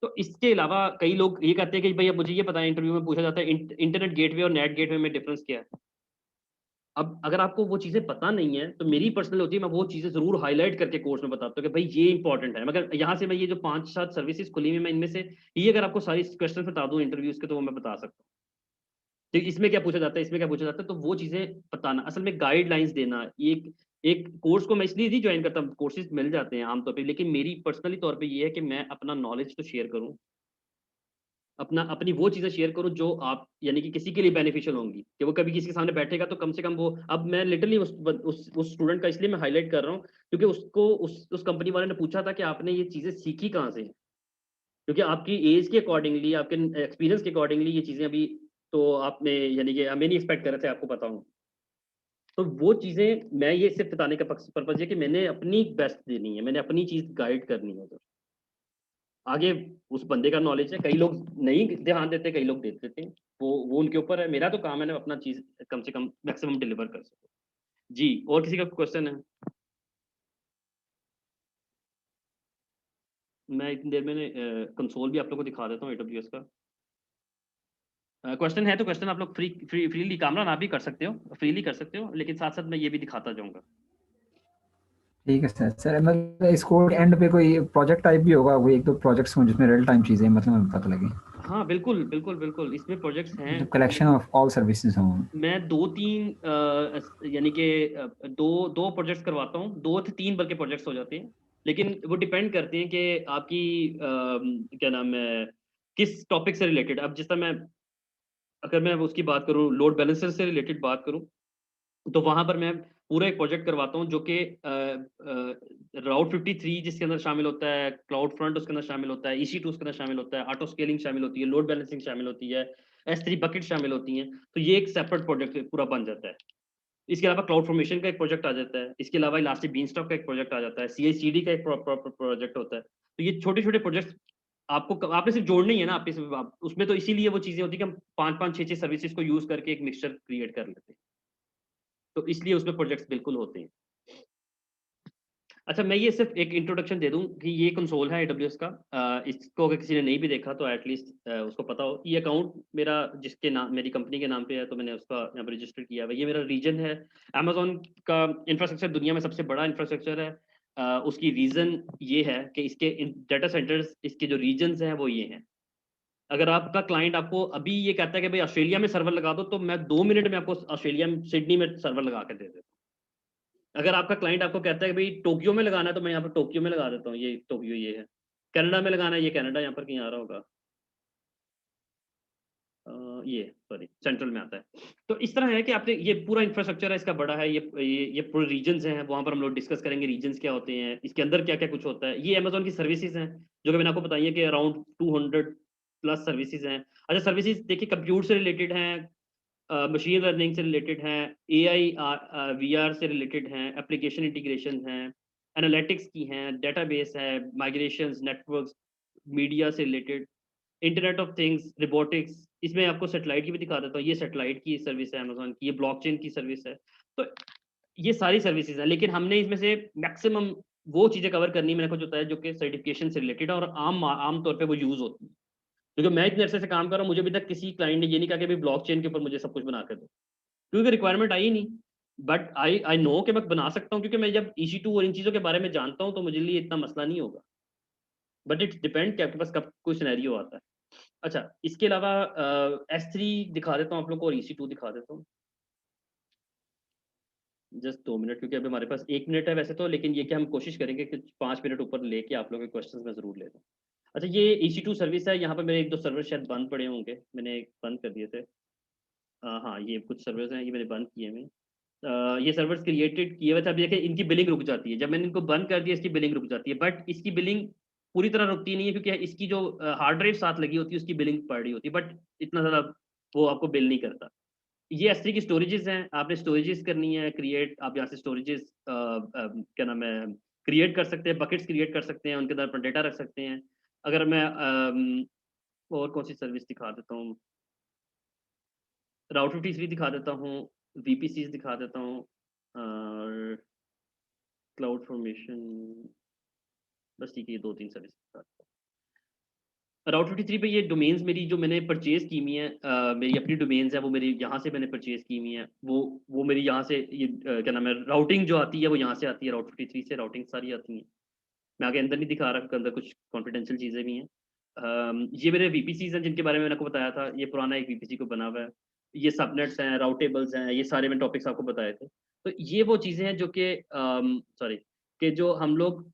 तो इसके अलावा कई लोग ये कहते हैं कि भई अब मुझे ये बताएँ, इंटरव्यू में पूछा जाता है इंटरनेट गेटवे और नेट गेटवे में डिफरेंस क्या है? अब अगर आपको वो चीज़ें पता नहीं है, तो मेरी पर्सनल होती है, मैं वो चीज़ें ज़रूर हाइलाइट करके कोर्स में बताता हूँ कि भई ये इंपॉर्टेंट है। मगर यहाँ से मैं ये जो 5-7 सर्विसेज़ खुली हुई हैं, मैं इनमें से ये अगर आपको सारी क्वेश्चन बता दूँ इंटरव्यूज़ के, तो वो मैं बता सकता हूँ। तो इसमें क्या पूछा जाता है, इसमें क्या पूछा जाता है, तो वो चीज़ें बताना, असल में गाइडलाइंस देना। एक एक कोर्स को मैं इसलिए नहीं जॉइन करता, कोर्सेज़ मिल जाते हैं आम तौर पे, लेकिन मेरी पर्सनली तौर पे ये है कि मैं अपना नॉलेज तो शेयर करूँ, अपनी वो चीज़ें शेयर करूँ जो आप यानी कि किसी के लिए बेनिफिशियल होंगी, कि वो कभी किसी के सामने बैठेगा तो कम से कम वो, अब मैं लिटरली उस स्टूडेंट का इसलिए मैं हाइलाइट कर रहा हूँ, क्योंकि उसको उस कंपनी वाले ने पूछा था कि आपने ये चीज़ें सीखी कहाँ से हैं? क्योंकि आपकी ऐज के अकॉर्डिंगली, आपके एक्सपीरियंस के अकॉर्डिंगली ये चीज़ें अभी तो आपने यानी कि हमें नहीं एक्सपेक्ट कर रहे थे आपको पता हो। तो वो चीज़ें मैं ये सिर्फ़ बताने का पर्पज़ ये कि मैंने अपनी बेस्ट देनी है, मैंने अपनी चीज़ गाइड करनी है उधर। आगे उस बंदे का नॉलेज है, कई लोग नहीं ध्यान देते, कई लोग दे देते हैं। वो उनके ऊपर है, मेरा तो काम है ना अपना चीज़ कम से कम मैक्सिमम डिलीवर कर सकूँ। जी, और किसी का क्वेश्चन है? मैं इतनी देर में कंसोल भी आप लोगों को दिखा देता हूँ एडब्ल्यूएस का। क्वेश्चन है तो क्वेश्चन आप लोग फ्रीली कैमरा ऑन आप भी कर सकते हो, फ्रीली कर सकते हो, लेकिन साथ-साथ मैं ये भी दिखाता जाऊँगा। ठीक है सर। सर मतलब इसको एंड पे कोई प्रोजेक्ट टाइप भी होगा, वो 1-2 प्रोजेक्ट्स हों जिसमें रियल टाइम चीज़ें मतलब हमें पता लगे? हाँ, बिल्कुल, बिल्कुल, बिल्कुल, इसमें प्रोजेक्ट्स हैं। मतलब कलेक्शन ऑफ ऑल सर्विसेज़ हों। मैं 2-3 यानी कि 2 प्रोजेक्ट्स करवाता हूँ, 2 से 3 बल्कि प्रोजेक्ट्स हो जाते हैं। लेकिन वो डिपेंड करते हैं कि आपकी क्या नाम है, किस टॉपिक से रिलेटेड। अब जिस तरह मैं अगर मैं उसकी बात करूँ, लोड बैलेंसर से रिलेटेड बात करूँ, तो वहाँ पर मैं पूरा एक प्रोजेक्ट करवाता हूँ जो कि राउट 53 जिसके अंदर शामिल होता है, क्लाउड फ्रंट उसके अंदर शामिल होता है, EC2 उसके अंदर शामिल होता है, ऑटो स्केलिंग शामिल होती है, लोड बैलेंसिंग शामिल होती है, S3 बकेट शामिल होती हैं। तो ये एक सेपरेट प्रोजेक्ट पूरा बन जाता है। इसके अलावा क्लाउड फॉर्मेशन का एक प्रोजेक्ट आ जाता है। इसके अलावा इलास्टिक बीनस्टॉक का एक प्रोजेक्ट आ जाता है, CI/CD का एक प्रोजेक्ट होता है। तो ये छोटे-छोटे प्रोजेक्ट्स आपको आपने सिर्फ जोड़ने ही है ना, आपने सिर्फ आप उसमें तो इसीलिए वो चीज़ें होती है कि हम 5-5, 6-6 सर्विसेज़ को यूज़ करके एक मिक्सचर क्रिएट कर लेते हैं। तो इसलिए उसमें प्रोजेक्ट्स बिल्कुल होते हैं। अच्छा, मैं ये सिर्फ़ एक इंट्रोडक्शन दे दूँ कि ये कंसोल है AWS का। इसको अगर किसी ने नहीं भी देखा तो एट लीस्ट उसको पता हो। ये अकाउंट मेरा जिसके नाम मेरी कंपनी के नाम पे है, तो मैंने उसका यहाँ पे रजिस्टर किया हुआ है। ये मेरा रीजन है। अमेज़न का इंफ्रास्ट्रक्चर दुनिया में सबसे बड़ा इंफ्रास्ट्रक्चर है। उसकी रीज़न ये है कि इसके डाटा सेंटर्स, इसके जो रीजन्स हैं वो ये हैं। अगर आपका क्लाइंट आपको अभी ये कहता है कि भई ऑस्ट्रेलिया में सर्वर लगा दो, तो मैं 2 मिनट में आपको ऑस्ट्रेलिया में सिडनी में सर्वर लगा के दे देता हूँ। अगर आपका क्लाइंट आपको कहता है कि भई टोक्यो में लगाना है, तो मैं यहाँ पे टोक्यो में लगा देता हूँ, ये टोक्यो ये है। कनाडा में लगाना है, ये कनाडा यहाँ पर कहीं आ रहा होगा। ये सॉरी सेंट्रल में आता है। तो इस तरह है कि आपने ये पूरा इंफ्रास्ट्रक्चर है इसका बड़ा है, ये पूरे रीजन्स हैं, वहाँ पर हम लोग डिस्कस करेंगे रीजन्स क्या होते हैं, इसके अंदर क्या-क्या कुछ होता है। ये अमेज़न की सर्विसेज़ हैं, जो कि मैंने आपको बताई है कि अराउंड 200 प्लस सर्विसेज़ हैं। अच्छा, सर्विसेज़ देखिए कंप्यूट से रिलेटेड हैं, मशीन लर्निंग से रिलेटेड हैं, एआई वीआर से रिलेटेड हैं, एप्लीकेशन इंटीग्रेशन हैं, एनालिटिक्स की हैं, डेटाबेस है, माइग्रेशंस, नेटवर्क्स, मीडिया से related, internet of things, robotics, इसमें आपको सैटेलाइट की भी दिखा देता हूँ। ये सैटेलाइट की सर्विस है अमेज़न की, ये ब्लॉकचेन की सर्विस है। तो ये सारी सर्विसेज़ हैं, लेकिन हमने इसमें से मैक्सिमम वो चीज़ें कवर करनी है, मैंने कुछ होता है जो कि सर्टिफ़िकेशन से रिलेटेड है और आम आम तौर पे वो यूज़ होती है। क्योंकि मैं इतने अरसे से काम कर रहा हूँ, मुझे अभी तक किसी क्लाइंट ने ये नहीं कहा कि अभी ब्लॉकचेन के ऊपर मुझे सब कुछ बना कर दो, क्योंकि रिक्वायरमेंट आई ही नहीं। बट आई नो कि मैं बना सकता हूँ, क्योंकि मैं जब EC2 और इन चीज़ों के बारे में जानता हूँ तो मुझे लिए इतना मसला नहीं होगा। बट इट डिपेंड कि आपके पास कब कोई सिनेरियो आता है। अच्छा, इसके अलावा S3 दिखा देता हूँ आप लोग को और EC2 दिखा देता हूँ। जस्ट 2 मिनट, क्योंकि अभी हमारे पास 1 मिनट है वैसे तो, लेकिन ये कि हम कोशिश करेंगे कि 5 मिनट ऊपर लेके आप लोगों के क्वेश्चंस मैं ज़रूर ले लूँ। अच्छा, ये EC2 सर्विस है, यहाँ पे मेरे 1-2 सर्वर शायद बंद पड़े होंगे, मैंने बंद कर दिए थे। हाँ, ये कुछ सर्वर्स हैं, ये मैंने बंद किए हुए हैं। ये सर्वर्स क्रिएटेड किए हुए थे, अब देखिए इनकी बिलिंग रुक जाती है, जब मैंने इनको बंद कर दिया इसकी बिलिंग रुक जाती है, बट इसकी बिलिंग पूरी तरह रुकती नहीं है, क्योंकि इसकी जो हार्ड ड्राइव साथ लगी होती है उसकी बिलिंग पड़ रही होती है, बट इतना ज़्यादा वो आपको बिल नहीं करता। ये S3 की स्टोरेजेस हैं, आपने स्टोरेजेस करनी है क्रिएट, आप यहाँ से स्टोरेजेस क्या नाम है क्रिएट कर सकते हैं, बकेट्स क्रिएट कर सकते हैं, उनके अंदर अपना डेटा रख सकते हैं। अगर मैं और कौन सी सर्विस दिखा देता हूँ, राउट 53 दिखा देता हूँ, VPCs दिखा देता हूँ, और क्लाउड फॉर्मेशन, बस ठीक है, ये 2-3 सर्विस दिखा देता हूँ। राउट 53 पे ये डोमेन्स मेरी जो मैंने परचेज की हुई है, मेरी अपनी डोमेन्स है, वो मेरी यहाँ से मैंने परचेज की हुई है, वो मेरी यहाँ से ये क्या नाम है राउटिंग जो आती है वो यहाँ से आती है, राउट 53 से राउटिंग सारी आती है। मैं आगे अंदर नहीं दिखा रहा, क्योंकि अंदर कुछ कॉन्फिडेंशियल चीज़ें भी हैं। ये मेरे VPCs हैं जिनके बारे में मैंने आपको बताया था, ये पुराना एक VPC को बना हुआ है। ये सबनेट्स हैं, राउटेबल्स हैं, ये सारे मैंने टॉपिक्स आपको बताए थे। तो ये वो चीज़ें हैं जो कि सॉरी, कि जो हम लोग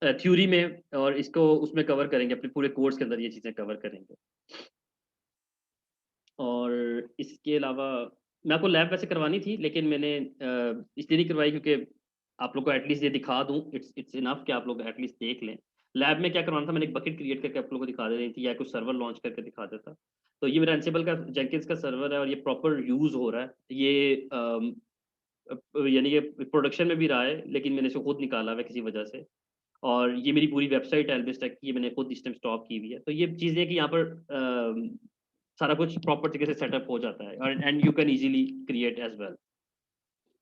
थ्योरी में और इसको उसमें कवर करेंगे, अपने पूरे कोर्स के अंदर ये चीज़ें कवर करेंगे। और इसके अलावा मैं आपको लैब वैसे करवानी थी, लेकिन मैंने इसलिए नहीं करवाई क्योंकि आप लोग को एटलीस्ट ये दिखा दूँ, इट्स इट्स इनफ कि आप लोग एटलीस्ट देख लें। लैब में क्या करवाना था, मैंने एक बकेट क्रिएट करके आप लोगों को दिखा दे रही थी, या कुछ सर्वर लॉन्च करके दिखा देता। तो ये मेरा एंसिबल का जेंकिन्स का सर्वर है और ये प्रॉपर यूज़ हो रहा है। ये यानी कि प्रोडक्शन में भी रहा है, लेकिन मैंने इसको खुद निकाला हुआ है किसी वजह से। और ये मेरी पूरी वेबसाइट है एल्बिस टेक की, ये मैंने खुद इस टाइम स्टॉप की हुई है। तो ये चीज़ें कि यहाँ पर सारा कुछ प्रॉपर तरीके से सेटअप हो जाता है, और and you can easily create as well.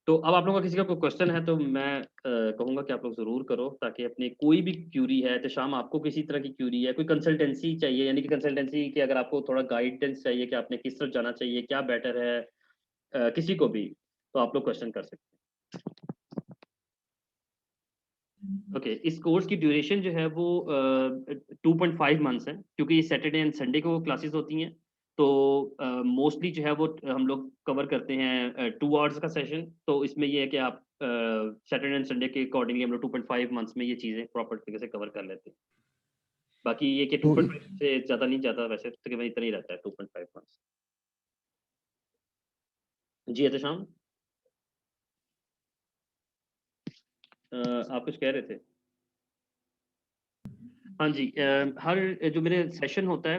तो अब आप लोगों का किसी का कोई क्वेश्चन है तो मैं कहूँगा कि आप लोग ज़रूर करो, ताकि अपनी कोई भी क्यूरी है, तो शाम आपको किसी तरह की क्यूरी है, कोई कंसल्टेंसी चाहिए, यानी कि कंसल्टेंसी कि अगर आपको थोड़ा गाइडेंस चाहिए कि आपने किस तरफ जाना चाहिए, क्या बेटर है, किसी को भी, तो आप लोग क्वेश्चन कर सकते हैं। ओके, इस कोर्स की ड्यूरेशन जो है वो 2.5 मंथ्स है, क्योंकि ये सैटरडे एंड संडे को क्लासेस होती हैं। तो मोस्टली जो है वो हम लोग कवर करते हैं 2 आवर्स का सेशन। तो इसमें ये है कि आप सैटरडे एंड संडे के अकॉर्डिंगली हम लोग 2.5 मंथ्स में ये चीज़ें प्रॉपर तरीके से कवर कर लेते हैं। बाकी ये कि तो 2.5 से ज़्यादा नहीं जाता, वैसे तकरीबन इतना ही रहता है, 2.5 मंथ्स। जी एहतशाम, आप कुछ कह रहे थे? हाँ जी, हर जो मेरे सेशन होता है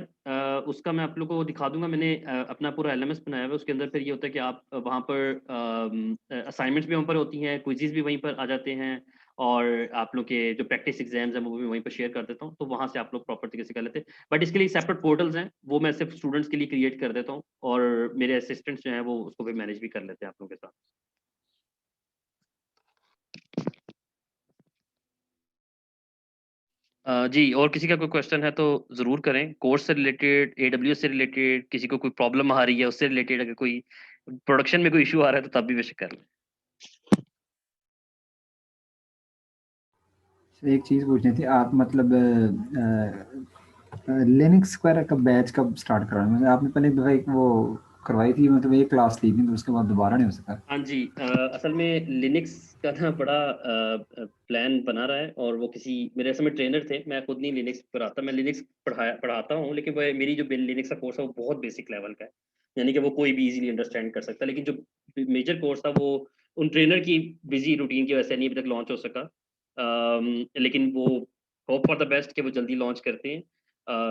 उसका मैं आप लोगों को दिखा दूँगा। मैंने अपना पूरा एलएमएस बनाया हुआ है, उसके अंदर फिर ये होता है कि आप वहाँ पर असाइनमेंट्स भी वहाँ पर होती हैं, क्विज़ेज़ भी वहीं पर आ जाते हैं, और आप लोग के जो प्रैक्टिस एग्ज़ाम्स हैं वो भी वहीं पर शेयर कर देता हूँ, तो वहाँ से आप लोग प्रॉपर तरीके से कर लेते हैं। बट इसके लिए सेपरेट पोर्टल्स हैं, वो मैं सिर्फ स्टूडेंट्स के लिए क्रिएट कर देता हूँ, और मेरे असिस्टेंट्स जो हैं वो उसको भी मैनेज भी कर लेते हैं आप लोगों के साथ। जी, और किसी का कोई क्वेश्चन है तो ज़रूर करें, कोर्स से रिलेटेड, AWS से रिलेटेड, किसी को कोई प्रॉब्लम आ रही है उससे रिलेटेड, अगर कोई प्रोडक्शन में कोई इश्यू आ रहा है तो तब भी बेशक कर लें। एक चीज़ पूछनी थी, आप मतलब लिनक्स वगैरह का बैच कब स्टार्ट करा? मतलब आपने पहले एक दफ़ा एक वो करवाई थी, मतलब एक क्लास ली थी, तो उसके बाद दोबारा नहीं हो सका। हाँ जी, असल में लिनक्स का ना बड़ा प्लान बना रहा है, और वो किसी मेरे असल में ट्रेनर थे, मैं खुद नहीं लिनक्स पढ़ाता, मैं लिनक्स पढ़ाता हूँ, लेकिन वो मेरी जो लिनक्स का कोर्स है वो बहुत बेसिक लेवल का है, यानी कि वो कोई भी इजीली अंडरस्टैंड कर सकता है, लेकिन जो मेजर कोर्स था वो उन ट्रेनर की बिजी रूटीन की वजह से नहीं अभी तक लॉन्च हो सका। लेकिन वो होप फॉर द बेस्ट कि वो जल्दी लॉन्च करते हैं।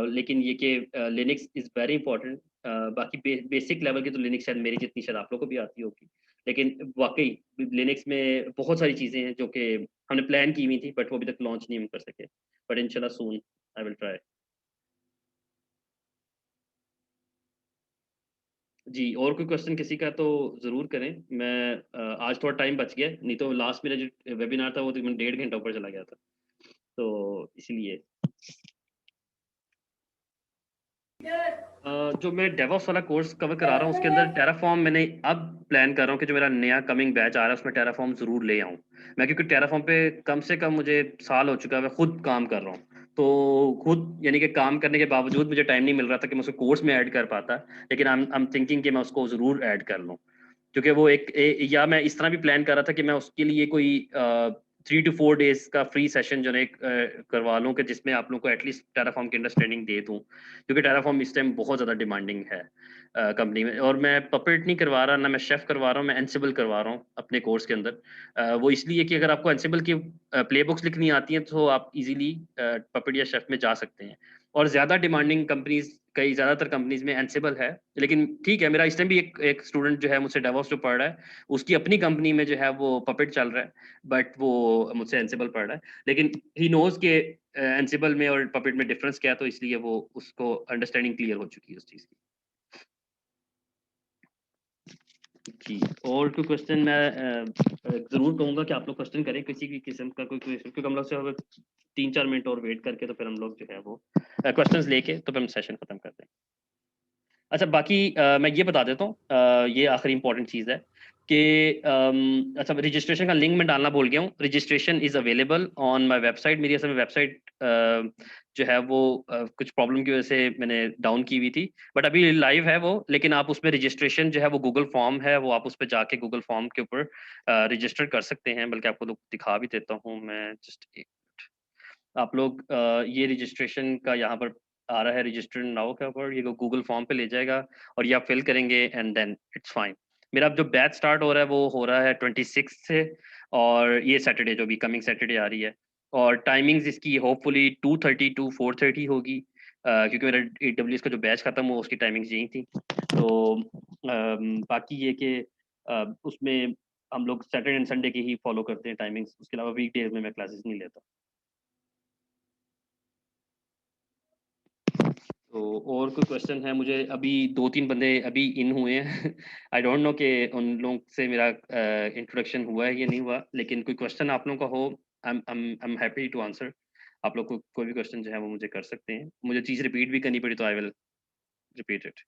लेकिन ये कि लिनक्स इज़ वेरी इंपॉर्टेंट। बाकी बेसिक लेवल की तो लिनक्स शायद मेरी जितनी शायद आप लोग को भी आती होगी, लेकिन वाक़ई लिनक्स में बहुत सारी चीज़ें हैं जो कि हमने प्लान की हुई थी, बट वो अभी तक लॉन्च नहीं हम कर सके। बट इंशाल्लाह सून आई विल ट्राई। जी, और कोई क्वेश्चन किसी का तो ज़रूर करें। मैं आज थोड़ा टाइम बच गया, नहीं तो लास्ट मेरा जो वेबिनार था वो तकरीबन 1.5 घंटा ऊपर चला गया था। तो इसलिए जो मैं डेवऑप्स वाला कोर्स कवर करा रहा हूँ उसके अंदर टेराफॉर्म मैंने अब प्लान कर रहा हूँ कि जो मेरा नया कमिंग बैच आ रहा है उसमें टेराफॉर्म ज़रूर ले आऊँ। मैं क्योंकि टेराफॉर्म पे कम से कम मुझे साल हो चुका है, मैं खुद काम कर रहा हूँ। तो खुद यानी कि काम करने के बावजूद मुझे टाइम नहीं मिल रहा था कि मैं उसको कोर्स में ऐड कर पाता, लेकिन आई एम थिंकिंग कि मैं उसको ज़रूर ऐड कर लूँ। क्योंकि वो या मैं इस तरह भी प्लान कर रहा था कि मैं उसके लिए कोई 3 to 4 डेज का फ्री सेशन जो है करवा लूँ कि जिसमें आप लोग को एटलीस्ट टेराफॉर्म की अंडरस्टैंडिंग दे दूँ, क्योंकि टेराफॉर्म इस टाइम बहुत ज़्यादा डिमांडिंग है कंपनी में। और मैं पपेट नहीं करवा रहा, ना मैं शेफ करवा रहा हूँ, मैं एंसिबल करवा रहा हूँ अपने कोर्स के अंदर। वो इसलिए कि अगर आपको एंसिबल की प्ले बुक्स लिखनी आती हैं तो आप इजीली पपेट या शेफ में जा सकते हैं। और ज़्यादा डिमांडिंग कंपनीज़, कई ज़्यादातर कंपनीज़ में एंसिबल है। लेकिन ठीक है, मेरा इस टाइम भी एक स्टूडेंट जो है मुझसे डेवऑप्स जो पढ़ रहा है, उसकी अपनी कंपनी में जो है वो पपेट चल रहा है, बट वो मुझसे एंसिबल पढ़ रहा है। लेकिन ही नोज़ के एंसिबल में और पपेट में डिफरेंस क्या है, तो इसलिए वो उसको अंडरस्टैंडिंग क्लियर हो चुकी है उस चीज़ की। जी, और कोई क्वेश्चन मैं ज़रूर कहूँगा कि आप लोग क्वेश्चन करें किसी भी किस्म का कोई क्वेश्चन, क्योंकि हम लोग से 3-4 मिनट और वेट करके तो फिर हम लोग जो है वो क्वेश्चंस लेके तो फिर हम सेशन खत्म करते हैं। अच्छा, बाकी मैं ये बता देता हूँ, ये आखिरी इंपॉर्टेंट चीज़ है कि अच्छा, रजिस्ट्रेशन का लिंक मैं डालना भूल गया हूँ। Registration is available on my website. मेरी असल में वेबसाइट जो है वो कुछ प्रॉब्लम की वजह से मैंने डाउन की हुई थी, बट अभी लाइव है वो। लेकिन आप उसमें रजिस्ट्रेशन जो है वो गूगल फॉर्म है, वो आप उस पे जाके गूगल फॉर्म के ऊपर रजिस्टर कर सकते हैं। बल्कि आपको तो दिखा भी देता हूँ मैं, जस्ट एक आप लोग ये रजिस्ट्रेशन का यहाँ पर आ रहा है रजिस्टर नाउ के ऊपर, ये गूगल फॉर्म पे ले जाएगा और ये आप फिल करेंगे एंड देन इट्स फाइन। मेरा अब जो बैच स्टार्ट हो रहा है वो हो रहा है 26 से, और ये सैटरडे जो भी कमिंग सैटरडे आ रही है। और टाइमिंग्स इसकी होपफुली 2:30 to 4:30 होगी, क्योंकि मेरा AWS का जो बैच खत्म हुआ उसकी टाइमिंग्स यही थी। तो बाकी ये कि उसमें हम लोग सैटरडे एंड संडे की ही फॉलो करते हैं टाइमिंग्स, उसके अलावा वीकडेज में मैं क्लासेस नहीं लेता। तो और कोई क्वेश्चन है? मुझे अभी 2-3 बंदे अभी इन हुए हैं आई डोंट नो कि उन लोगों से मेरा इंट्रोडक्शन हुआ है या नहीं हुआ, लेकिन कोई क्वेश्चन आप लोगों का हो, I am happy to answer. आप लोग को कोई भी क्वेश्चन जो है वो मुझे कर सकते हैं। मुझे चीज़ रिपीट भी करनी पड़ी तो आई विल रिपीट इट।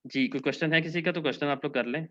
जी, कोई क्वेश्चन है किसी का? तो क्वेश्चन आप लोग कर लें।